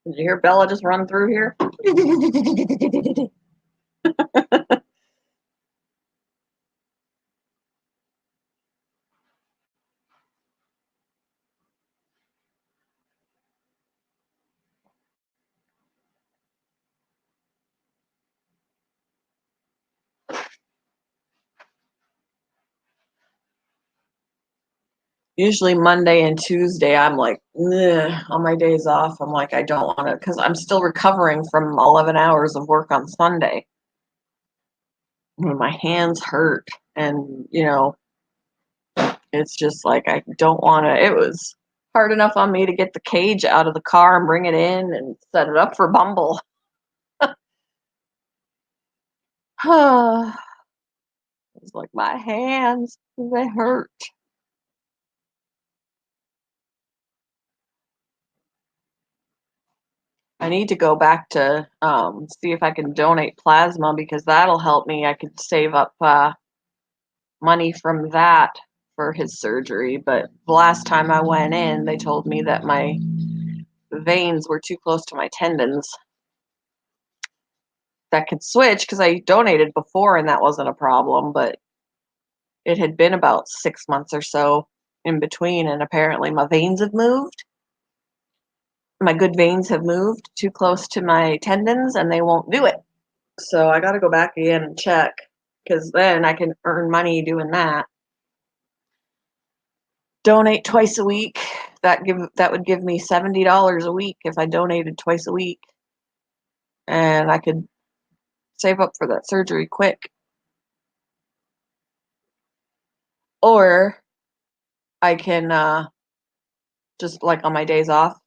Speaker 1: Did you hear Bella just run through here? Usually Monday and Tuesday, I'm like, on my days off, I'm like, I don't want to, because I'm still recovering from 11 hours of work on Sunday. When my hands hurt, and it's just like I don't want to. It was hard enough on me to get the cage out of the car and bring it in and set it up for Bumble. It's like my hands, they hurt. I need to go back to see if I can donate plasma, because that'll help me. I could save up money from that for his surgery. But the last time I went in, they told me that my veins were too close to my tendons. That could switch, because I donated before and that wasn't a problem, but it had been about 6 months or so in between, and apparently my veins have moved. My good veins have moved too close to my tendons and they won't do it. So I got to go back again and check, because then I can earn money doing that. Donate twice a week. That would give me $70 a week if I donated twice a week, and I could save up for that surgery quick. Or I can just, like, on my days off,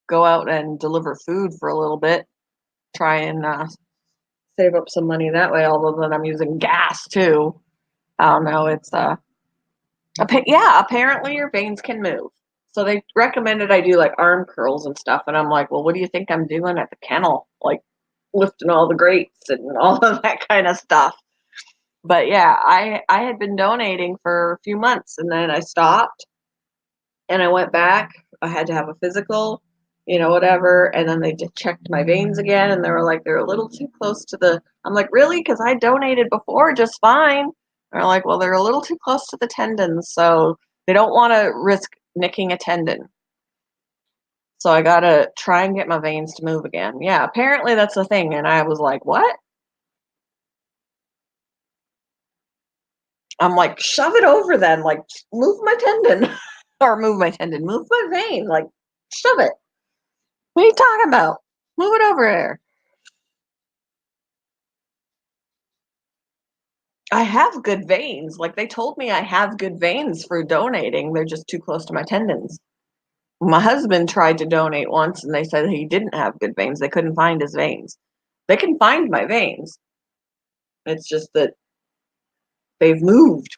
Speaker 1: go out and deliver food for a little bit, try and save up some money that way, although then I'm using gas too. I don't know. It's apparently your veins can move. So they recommended I do like arm curls and stuff, and I'm like, well, what do you think I'm doing at the kennel? Like lifting all the grates and all of that kind of stuff. But yeah, I had been donating for a few months, and then I stopped and I went back. I had to have a physical, whatever. And then they checked my veins again, and they were like, they're a little too close to the. I'm like, really? Because I donated before just fine. They're like, well, they're a little too close to the tendons, so they don't want to risk nicking a tendon. So I gotta try and get my veins to move again. Yeah, apparently that's the thing. And I was like, what? I'm like, shove it over then. Like, move my tendon. Or move my tendon. Move my vein. Like, shove it. What are you talking about? Move it over there. I have good veins. Like, they told me I have good veins for donating. They're just too close to my tendons. My husband tried to donate once and they said he didn't have good veins. They couldn't find his veins. They can find my veins. It's just that they've moved,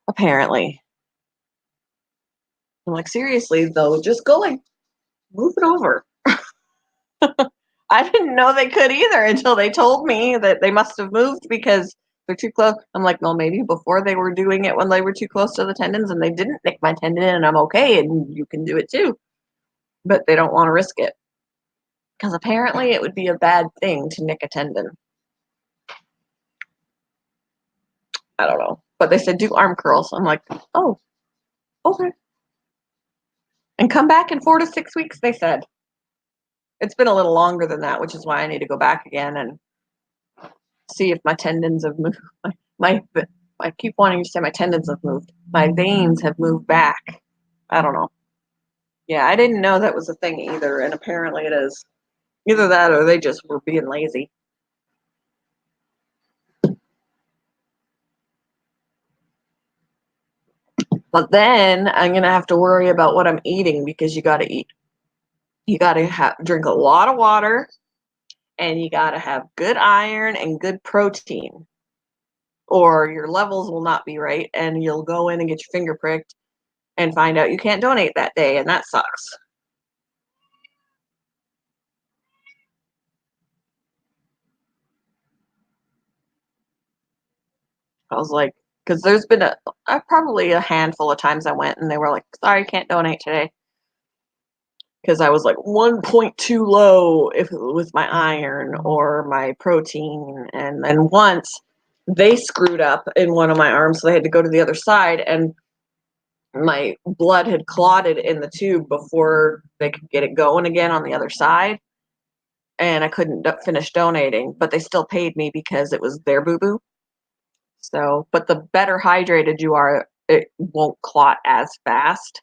Speaker 1: apparently. I'm like, seriously though, just go like move it over. I didn't know they could either until they told me that they must have moved because they're too close. I'm like, well, maybe before they were doing it when they were too close to the tendons and they didn't nick my tendon and I'm okay and you can do it too. But they don't want to risk it because apparently it would be a bad thing to nick a tendon. I don't know. But they said do arm curls. I'm like, oh, okay. And come back in 4 to 6 weeks, they said. It's been a little longer than that, which is why I need to go back again and see if my tendons have moved. My I keep wanting to say my tendons have moved. My veins have moved back. I don't know. Yeah, I didn't know that was a thing either, and apparently it is. Either that or they just were being lazy. But then I'm going to have to worry about what I'm eating because you got to eat. You got to drink a lot of water and you got to have good iron and good protein or your levels will not be right and you'll go in and get your finger pricked and find out you can't donate that day and that sucks. I was like, because there's been probably a handful of times I went and they were like, sorry, can't donate today. Because I was like 1.2 low with my iron or my protein. And then once they screwed up in one of my arms, so they had to go to the other side, and my blood had clotted in the tube before they could get it going again on the other side. And I couldn't finish donating, but they still paid me because it was their boo boo. So, but the better hydrated you are, it won't clot as fast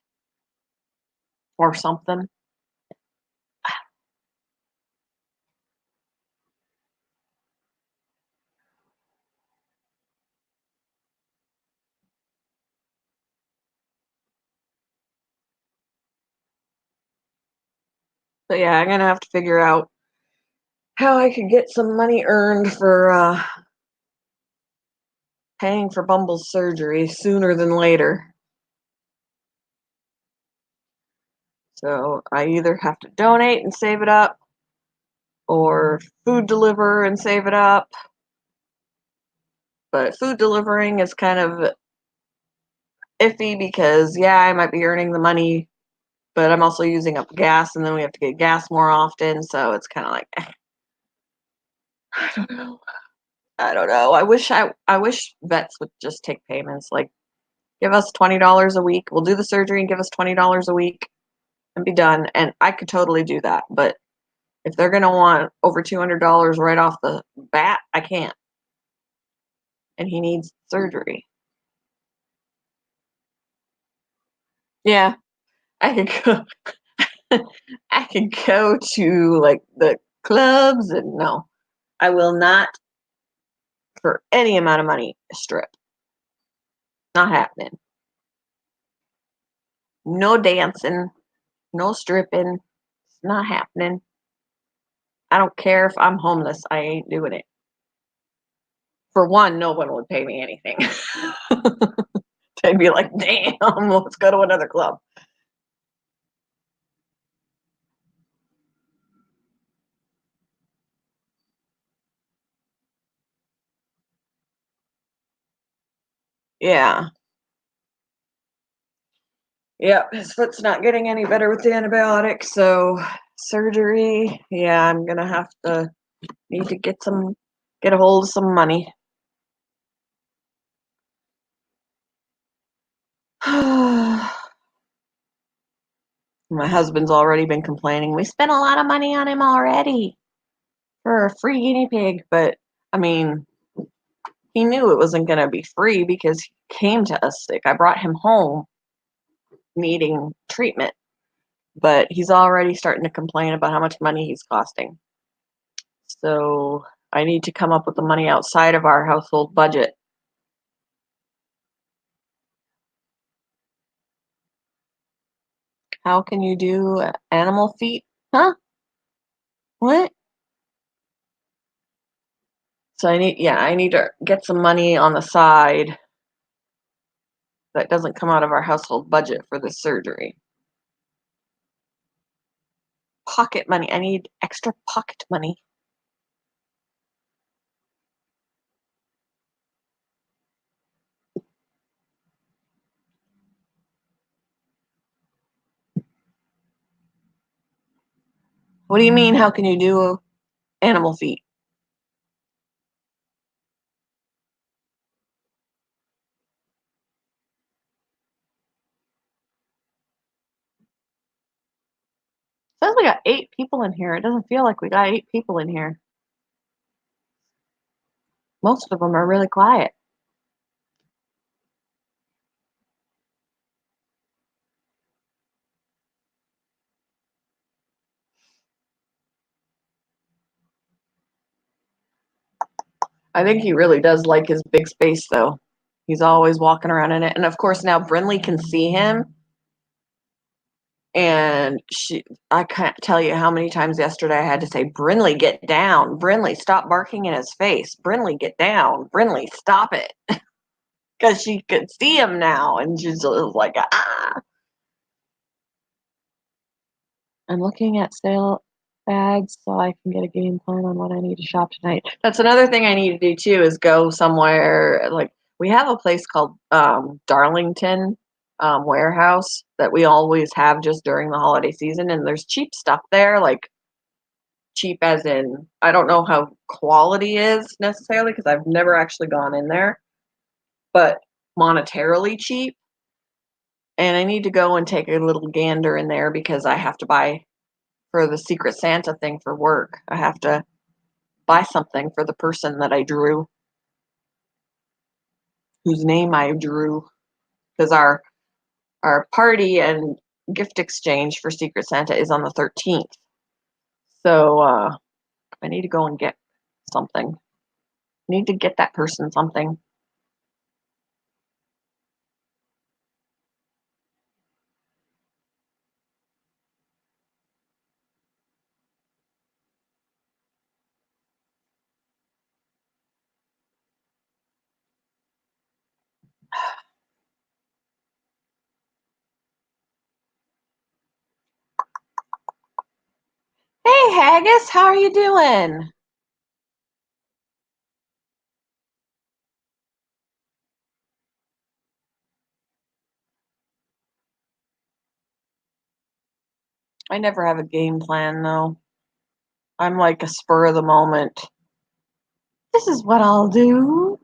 Speaker 1: or something. So yeah, I'm gonna have to figure out how I could get some money earned for paying for Bumble's surgery sooner than later. So I either have to donate and save it up, or food deliver and save it up. But food delivering is kind of iffy because yeah, I might be earning the money, but I'm also using up gas, and then we have to get gas more often. So it's kind of like I don't know. I don't know. I wish vets would just take payments. Like give us $20 a week. We'll do the surgery and give us $20 a week and be done. And I could totally do that. But if they're gonna want over $200 right off the bat, I can't. And he needs surgery. Yeah, I could go. I could go to like the clubs and no, I will not for any amount of money strip. Not happening. No dancing, no stripping. It's not happening. I don't care if I'm homeless. I ain't doing it. For one, no one would pay me anything. They'd be like, damn, let's go to another club. Yeah. Yep, his foot's not getting any better with the antibiotics, so surgery, yeah, I'm gonna have to need to get a hold of some money. My husband's already been complaining. We spent a lot of money on him already for a free guinea pig, but I mean, he knew it wasn't gonna be free because he came to us sick. I brought him home needing treatment, but he's already starting to complain about how much money he's costing. So I need to come up with the money outside of our household budget. How can you do animal feet? Huh? What? So I need to get some money on the side that doesn't come out of our household budget for this surgery. Pocket money. I need extra pocket money. What do you mean? How can you do animal feet? Says we got 8 people in here. It doesn't feel like we got 8 people in here. Most of them are really quiet. I think he really does like his big space, though. He's always walking around in it. And of course, now Brinley can see him. And I can't tell you how many times yesterday I had to say, Brinley, get down. Brinley, stop barking in his face. Brinley, get down. Brinley, stop it. Because she could see him now. And she's like, ah. I'm looking at sale bags so I can get a game plan on what I need to shop tonight. That's another thing I need to do too, is go somewhere. Like, we have a place called Darlington Warehouse that we always have just during the holiday season, and there's cheap stuff there, like cheap as in, I don't know how quality is necessarily because I've never actually gone in there, but monetarily cheap. And I need to go and take a little gander in there because I have to buy for the Secret Santa thing for work. I have to buy something for the person that I drew, whose name I drew, because our party and gift exchange for Secret Santa is on the 13th. So I need to go and get something. I need to get that person something. Hey, Haggis, how are you doing? I never have a game plan, though. I'm like a spur of the moment. This is what I'll do.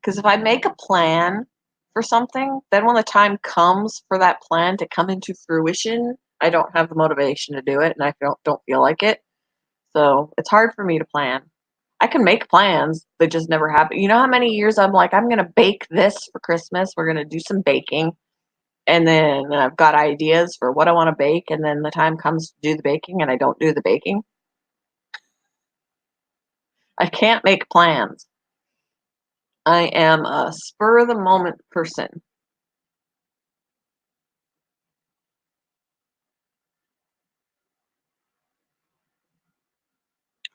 Speaker 1: Because if I make a plan for something, then when the time comes for that plan to come into fruition, I don't have the motivation to do it, and I don't feel like it. So it's hard for me to plan. I can make plans, they just never happen. You know how many years I'm like, I'm gonna bake this for Christmas. We're gonna do some baking, and then I've got ideas for what I want to bake, and then the time comes to do the baking, and I don't do the baking. I can't make plans. I am a spur of the moment person.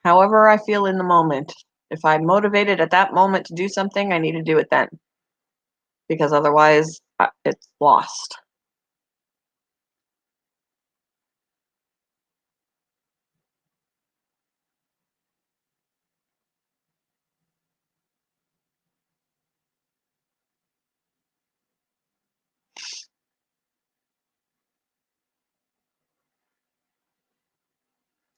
Speaker 1: However I feel in the moment. If I'm motivated at that moment to do something, I need to do it then, because otherwise it's lost.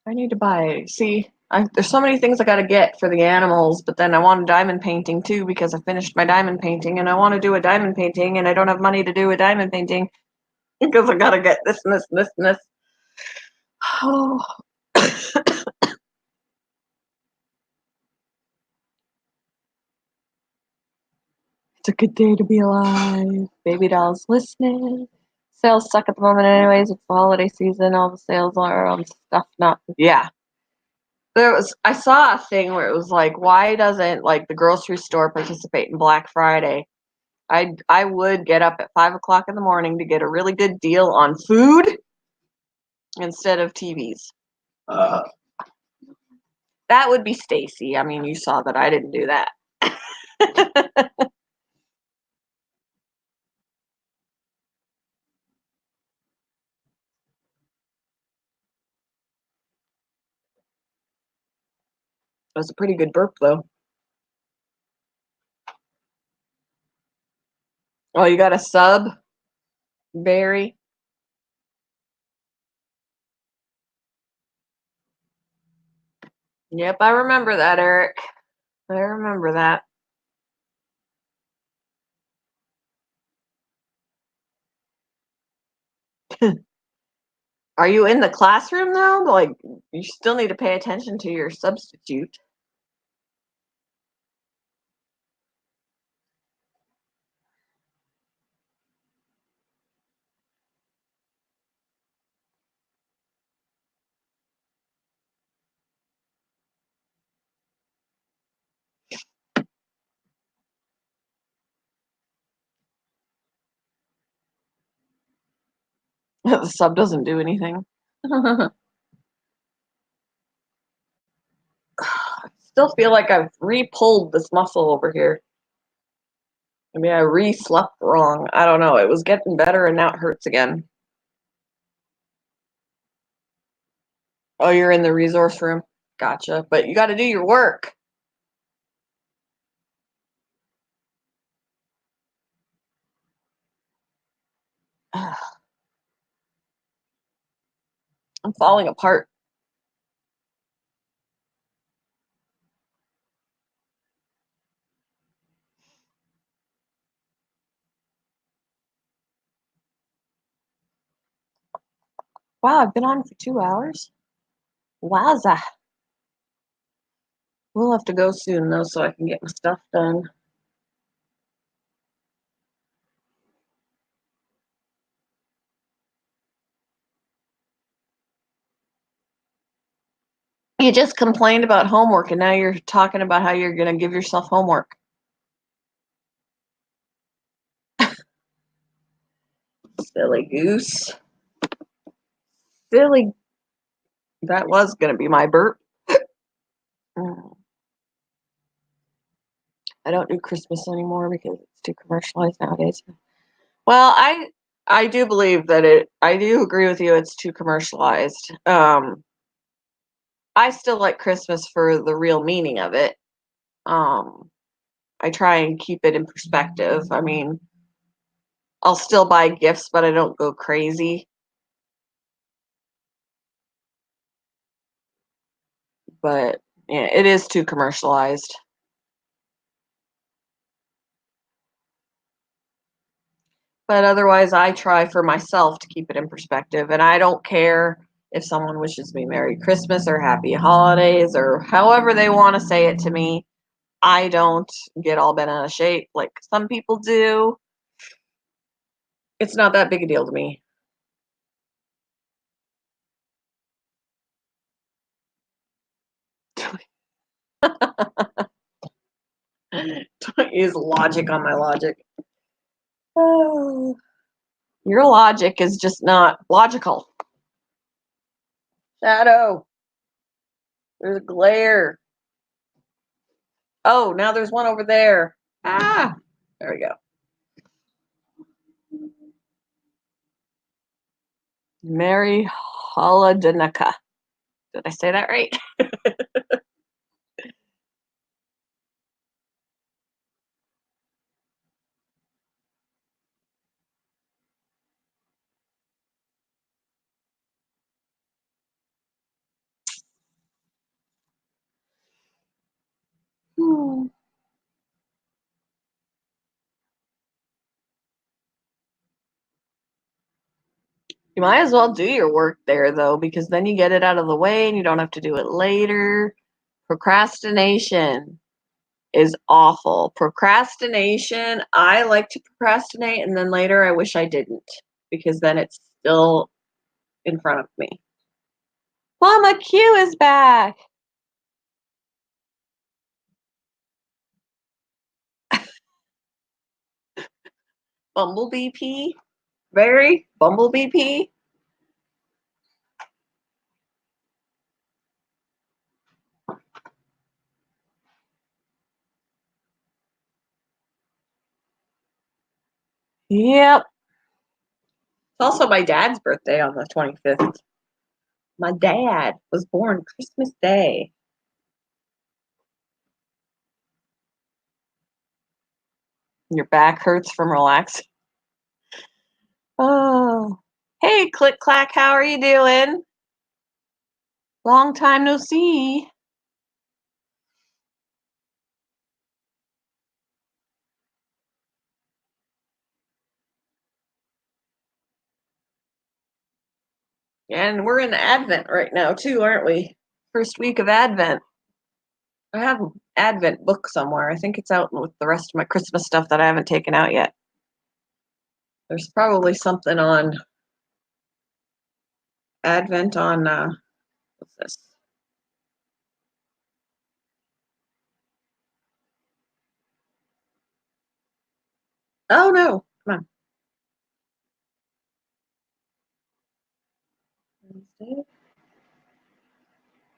Speaker 1: I need to buy. See, there's so many things I got to get for the animals, but then I want a diamond painting too because I finished my diamond painting, and I want to do a diamond painting, and I don't have money to do a diamond painting because I got to get this and this and this and this. Oh. It's a good day to be alive. Baby dolls listening. Sales suck at the moment, anyways. It's the holiday season. All the sales are on stuff not. Yeah. I saw a thing where it was like, why doesn't like the grocery store participate in Black Friday? I would get up at 5 o'clock in the morning to get a really good deal on food instead of TVs. That would be Stacy. I mean, you saw that I didn't do that. That's a pretty good burp, though. Oh, you got a sub, Barry? Yep, I remember that, Eric. I remember that. Are you in the classroom though? Like, you still need to pay attention to your substitute. The sub doesn't do anything. Still feel like I've re-pulled this muscle over here. I mean, I re-slept wrong. I don't know. It was getting better and now it hurts again. Oh, you're in the resource room? Gotcha. But you got to do your work. I'm falling apart. Wow, I've been on for 2 hours. Wowza. We'll have to go soon though, so I can get my stuff done. You just complained about homework and now you're talking about how you're going to give yourself homework. Silly goose. Silly. That was going to be my burp. I don't do Christmas anymore because it's too commercialized nowadays. Well, I do believe that I do agree with you, it's too commercialized. I still like Christmas for the real meaning of it. Um, I try and keep it in perspective. I mean, I'll still buy gifts, but I don't go crazy. But yeah, it is too commercialized. But otherwise, I try for myself to keep it in perspective. And I don't care if someone wishes me Merry Christmas or Happy Holidays or however they want to say it to me. I don't get all bent out of shape like some people do. It's not that big a deal to me. Don't use logic on my logic. Oh, your logic is just not logical. Shadow, there's a glare. Oh, now there's one over there. Ah, there we go. Mary Holodenica. Did I say that right? Hmm. You might as well do your work there, though, because then you get it out of the way and you don't have to do it later. Procrastination is awful. Procrastination, I like to procrastinate and then later I wish I didn't because then it's still in front of me. Mama Q is back. Bumblebee P. Very Bumblebee P. Yep. It's also my dad's birthday on the 25th. My dad was born Christmas Day. Your back hurts from relaxing. Oh. Hey, Click Clack, how are you doing? Long time no see. And we're in Advent right now, too, aren't we? First week of Advent. I have an Advent book somewhere. I think it's out with the rest of my Christmas stuff that I haven't taken out yet. There's probably something on Advent on, what's this? Oh, no. Come on. Wednesday?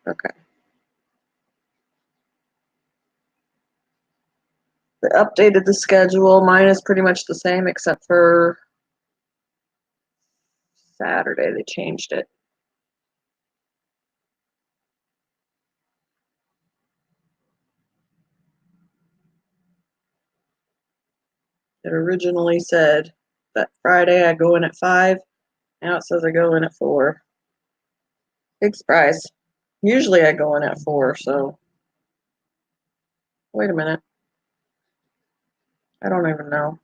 Speaker 1: Okay. They updated the schedule. Mine is pretty much the same except for Saturday. They changed it. It originally said that Friday I go in at 5. Now it says I go in at 4. Big surprise. Usually I go in at 4, so wait a minute. I don't even know.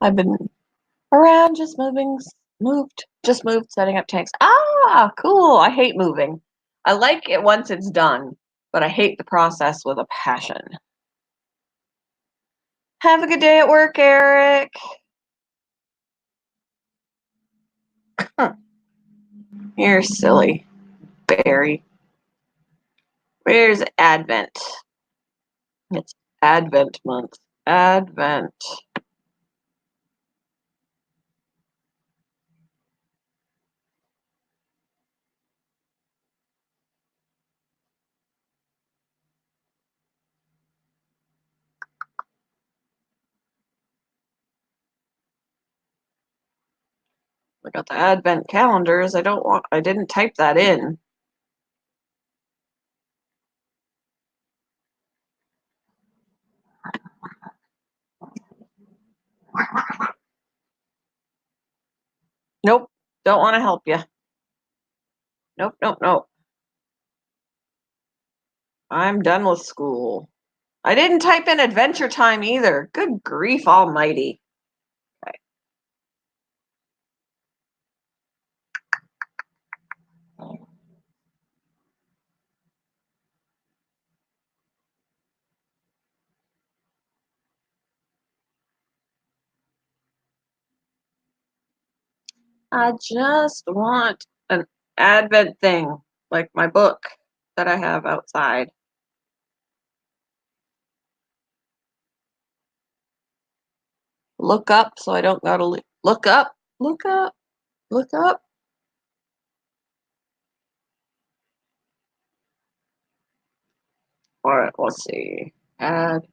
Speaker 1: I've been around just moved, setting up tanks. Ah, cool. I hate moving. I like it once it's done, but I hate the process with a passion. Have a good day at work, Eric. You're silly, Barry. Where's Advent? It's Advent month. Advent. I got the Advent calendars. I didn't type that in. Nope. Don't want to help you. Nope, nope, nope. I'm done with school. I didn't type in Adventure Time either. Good grief almighty. Okay. I just want an Advent thing, like my book that I have outside. Look up so I don't gotta look up, look up, look up. All right, let's see. Add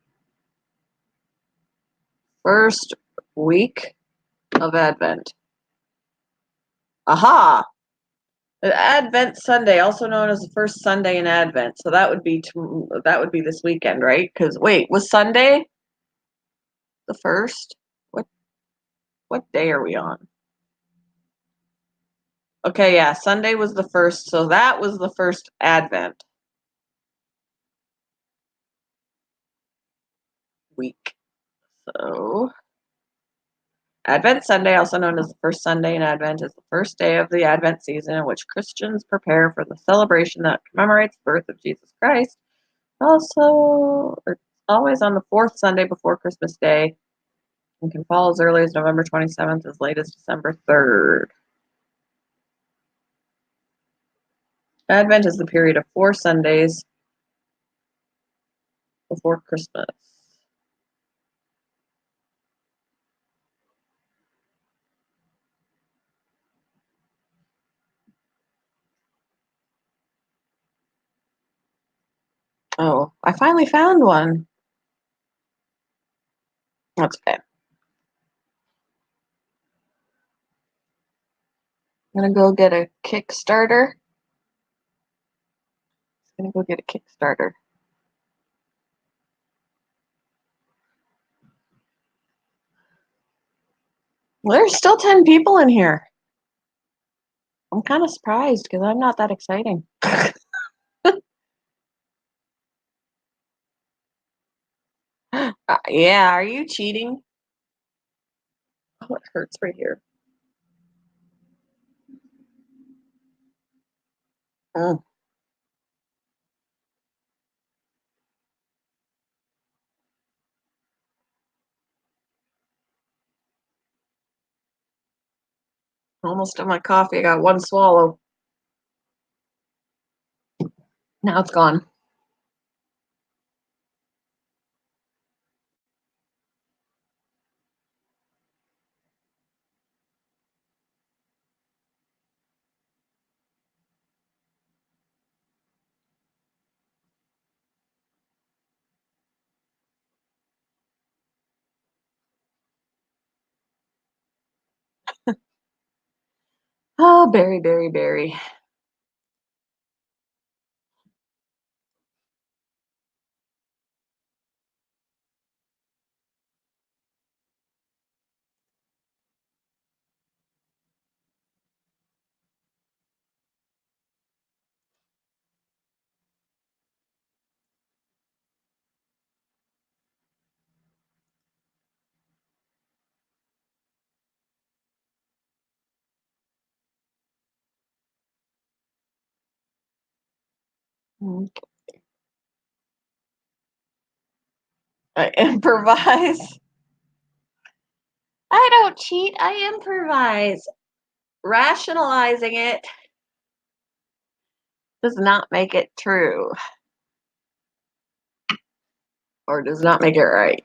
Speaker 1: first week of Advent. Aha! Advent Sunday, also known as the first Sunday in Advent. So that would be this weekend, right? Because wait, was Sunday the first? What day are we on? Okay, yeah, Sunday was the first, so that was the first Advent week. So Advent Sunday, also known as the first Sunday in Advent, is the first day of the Advent season in which Christians prepare for the celebration that commemorates the birth of Jesus Christ. Also, it's always on the fourth Sunday before Christmas Day and can fall as early as November 27th, as late as December 3rd. Advent is the period of 4 Sundays before Christmas. Oh, I finally found one. That's okay. I'm gonna go get a Kickstarter. I'm gonna go get a Kickstarter. Well, there's still 10 people in here. I'm kind of surprised because I'm not that exciting. Yeah, are you cheating? Oh, it hurts right here. Mm. Almost done my coffee. I got one swallow. Now it's gone. Oh, berry, berry, berry. Okay. I improvise. I don't cheat. I improvise. Rationalizing it does not make it true or does not make it right.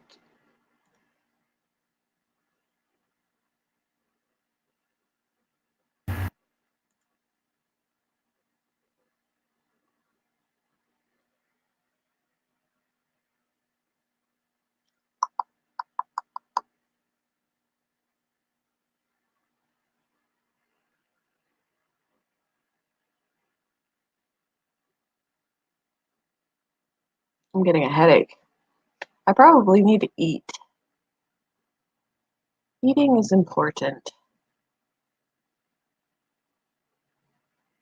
Speaker 1: I'm getting a headache. I probably need to eat. Eating is important.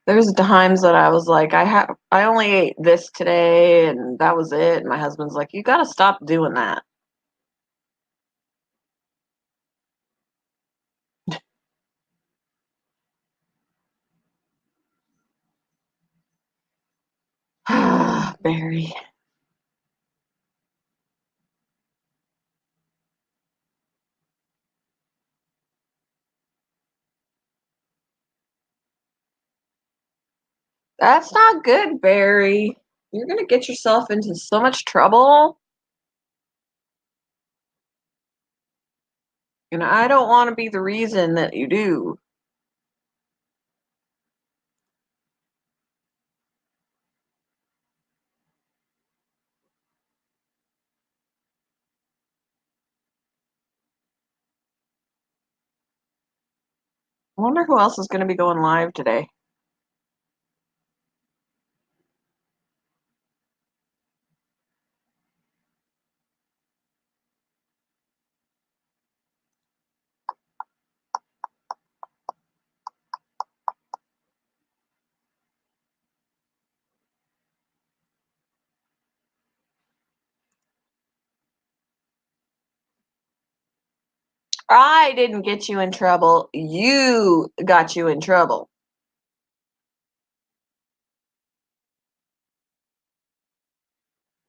Speaker 1: There's times that I was like, I only ate this today and that was it. And my husband's like, you gotta stop doing that. Barry. That's not good, Barry. You're gonna get yourself into so much trouble. And I don't want to be the reason that you do. I wonder who else is gonna be going live today. I didn't get you in trouble. You got you in trouble.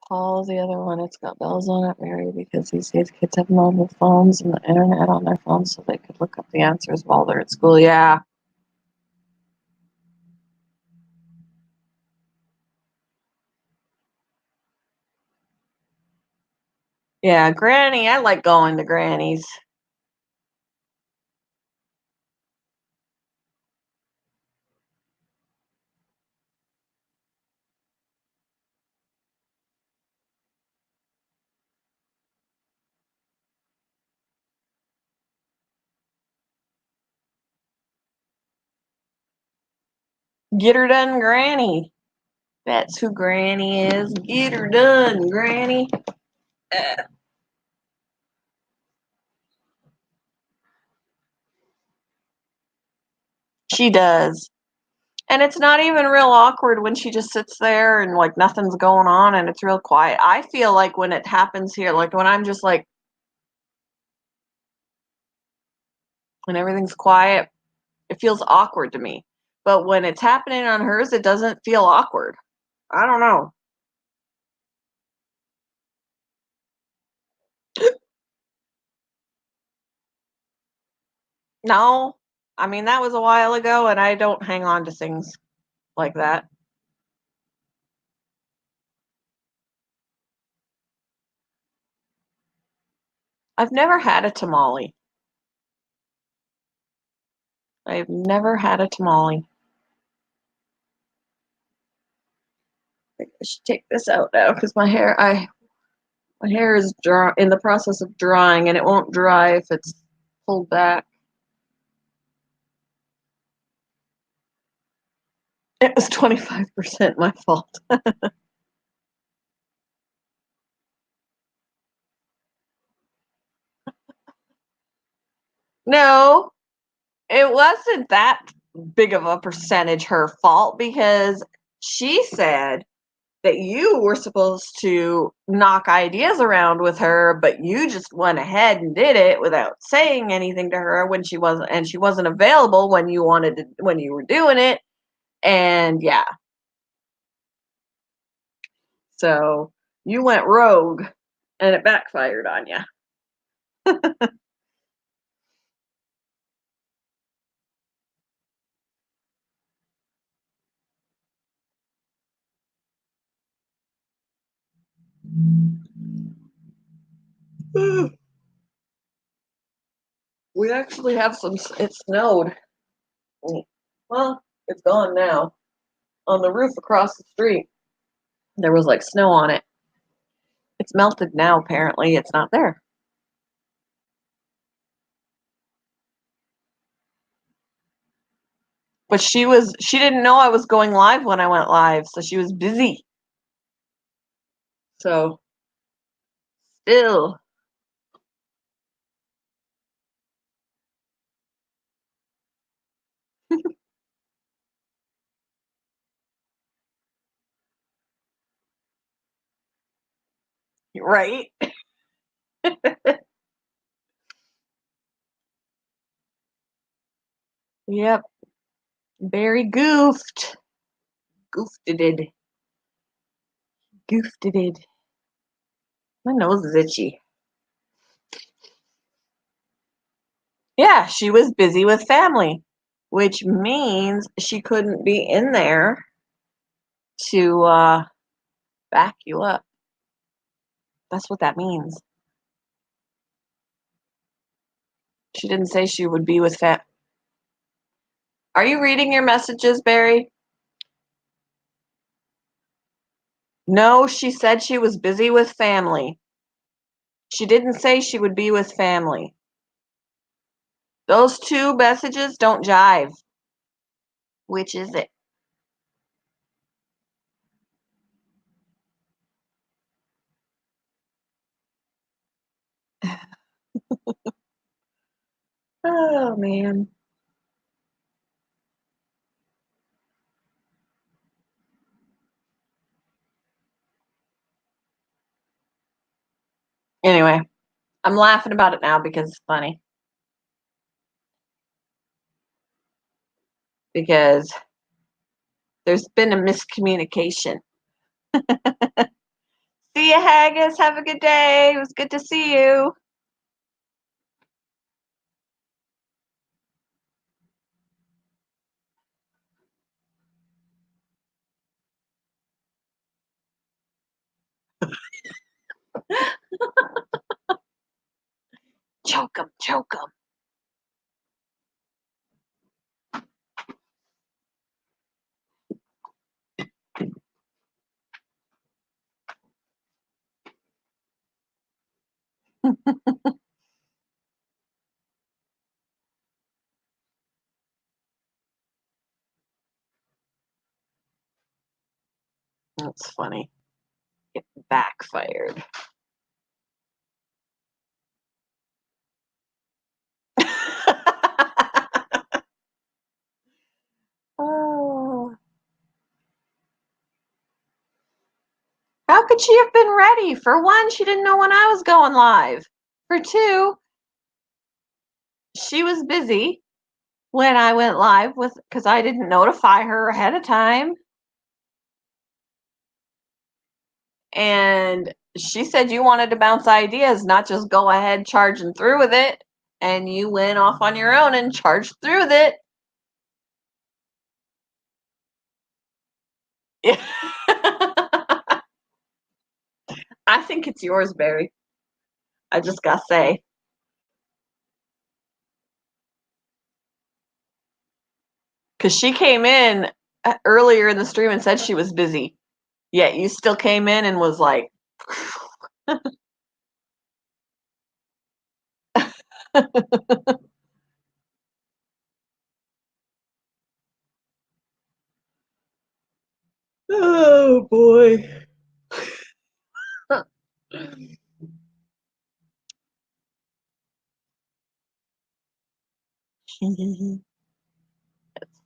Speaker 1: Paul's the other one. It's got bells on it, Mary, because he says kids have mobile phones and the internet on their phones so they could look up the answers while they're at school. Yeah. Yeah, Granny. I like going to Granny's. Get her done, Granny. That's who Granny is. Get her done, Granny. Uh, she does. And it's not even real awkward when she just sits there and like nothing's going on and it's real quiet. I feel like when it happens here, like when I'm just like, when everything's quiet, it feels awkward to me. But when it's happening on hers, it doesn't feel awkward. I don't know. No, I mean, that was a while ago and I don't hang on to things like that. I've never had a tamale. I've never had a tamale. I should take this out now because my hair is dry in the process of drying and it won't dry if it's pulled back. It was 25% my fault. No, it wasn't that big of a percentage her fault because she said that you were supposed to knock ideas around with her, but you just went ahead and did it without saying anything to her when she wasn't available when you were doing it. And yeah, so you went rogue and it backfired on you. We actually have it snowed. Well, it's gone now. On the roof across the street, there was like snow on it. It's melted now, apparently. It's not there. But she didn't know I was going live when I went live, so she was busy. So still, right? Yep. Very goofed. Goofed it. Goofed it. My nose is itchy. Yeah, she was busy with family, which means she couldn't be in there to back you up. That's what that means. She didn't say she would be with fam. Are you reading your messages, Barry? No, she said she was busy with family. She didn't say she would be with family. Those two messages don't jive. Which is it? Oh, man. Anyway, I'm laughing about it now because it's funny. Because there's been a miscommunication. See you, Haggis. Have a good day. It was good to see you. Choke 'em, choke 'em. That's funny. It backfired. Oh. How could she have been ready? For one, she didn't know when I was going live. For two, she was busy when I went live with because I didn't notify her ahead of time. And she said you wanted to bounce ideas, not just go ahead charging through with it. And you went off on your own and charged through with it. Yeah. I think it's yours, Barry. I just gotta say. Because she came in earlier in the stream and said she was busy. Yet you still came in and was like, oh boy. That's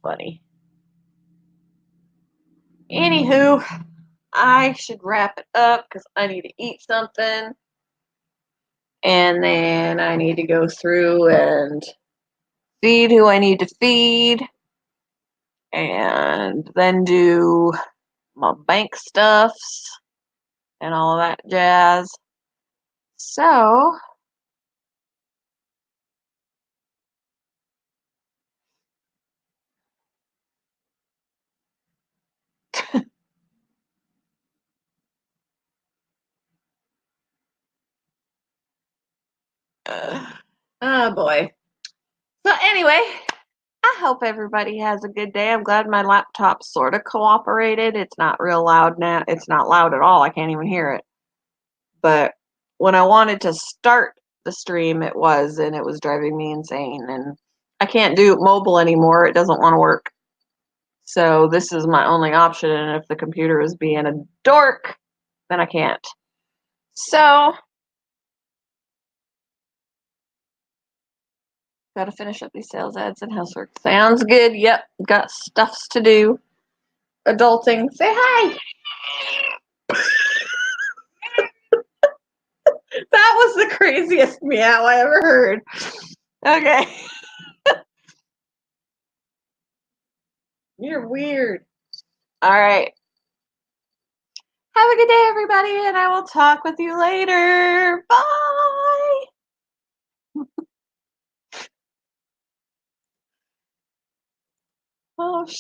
Speaker 1: funny. Anywho, I should wrap it up because I need to eat something. And then I need to go through and feed who I need to feed. And then do my bank stuffs and all of that jazz. So, oh boy. So, anyway, I hope everybody has a good day. I'm glad my laptop sort of cooperated. It's not real loud now. It's not loud at all. I can't even hear it. But when I wanted to start the stream, it was, and it was driving me insane. And I can't do mobile anymore. It doesn't want to work. So this is my only option. And if the computer is being a dork, then I can't. So, gotta finish up these sales ads and housework. Sounds good. Yep, got stuffs to do. Adulting. Say hi. That was the craziest meow I ever heard. Okay. You're weird. All right. Have a good day, everybody, and I will talk with you later. Bye. Oh,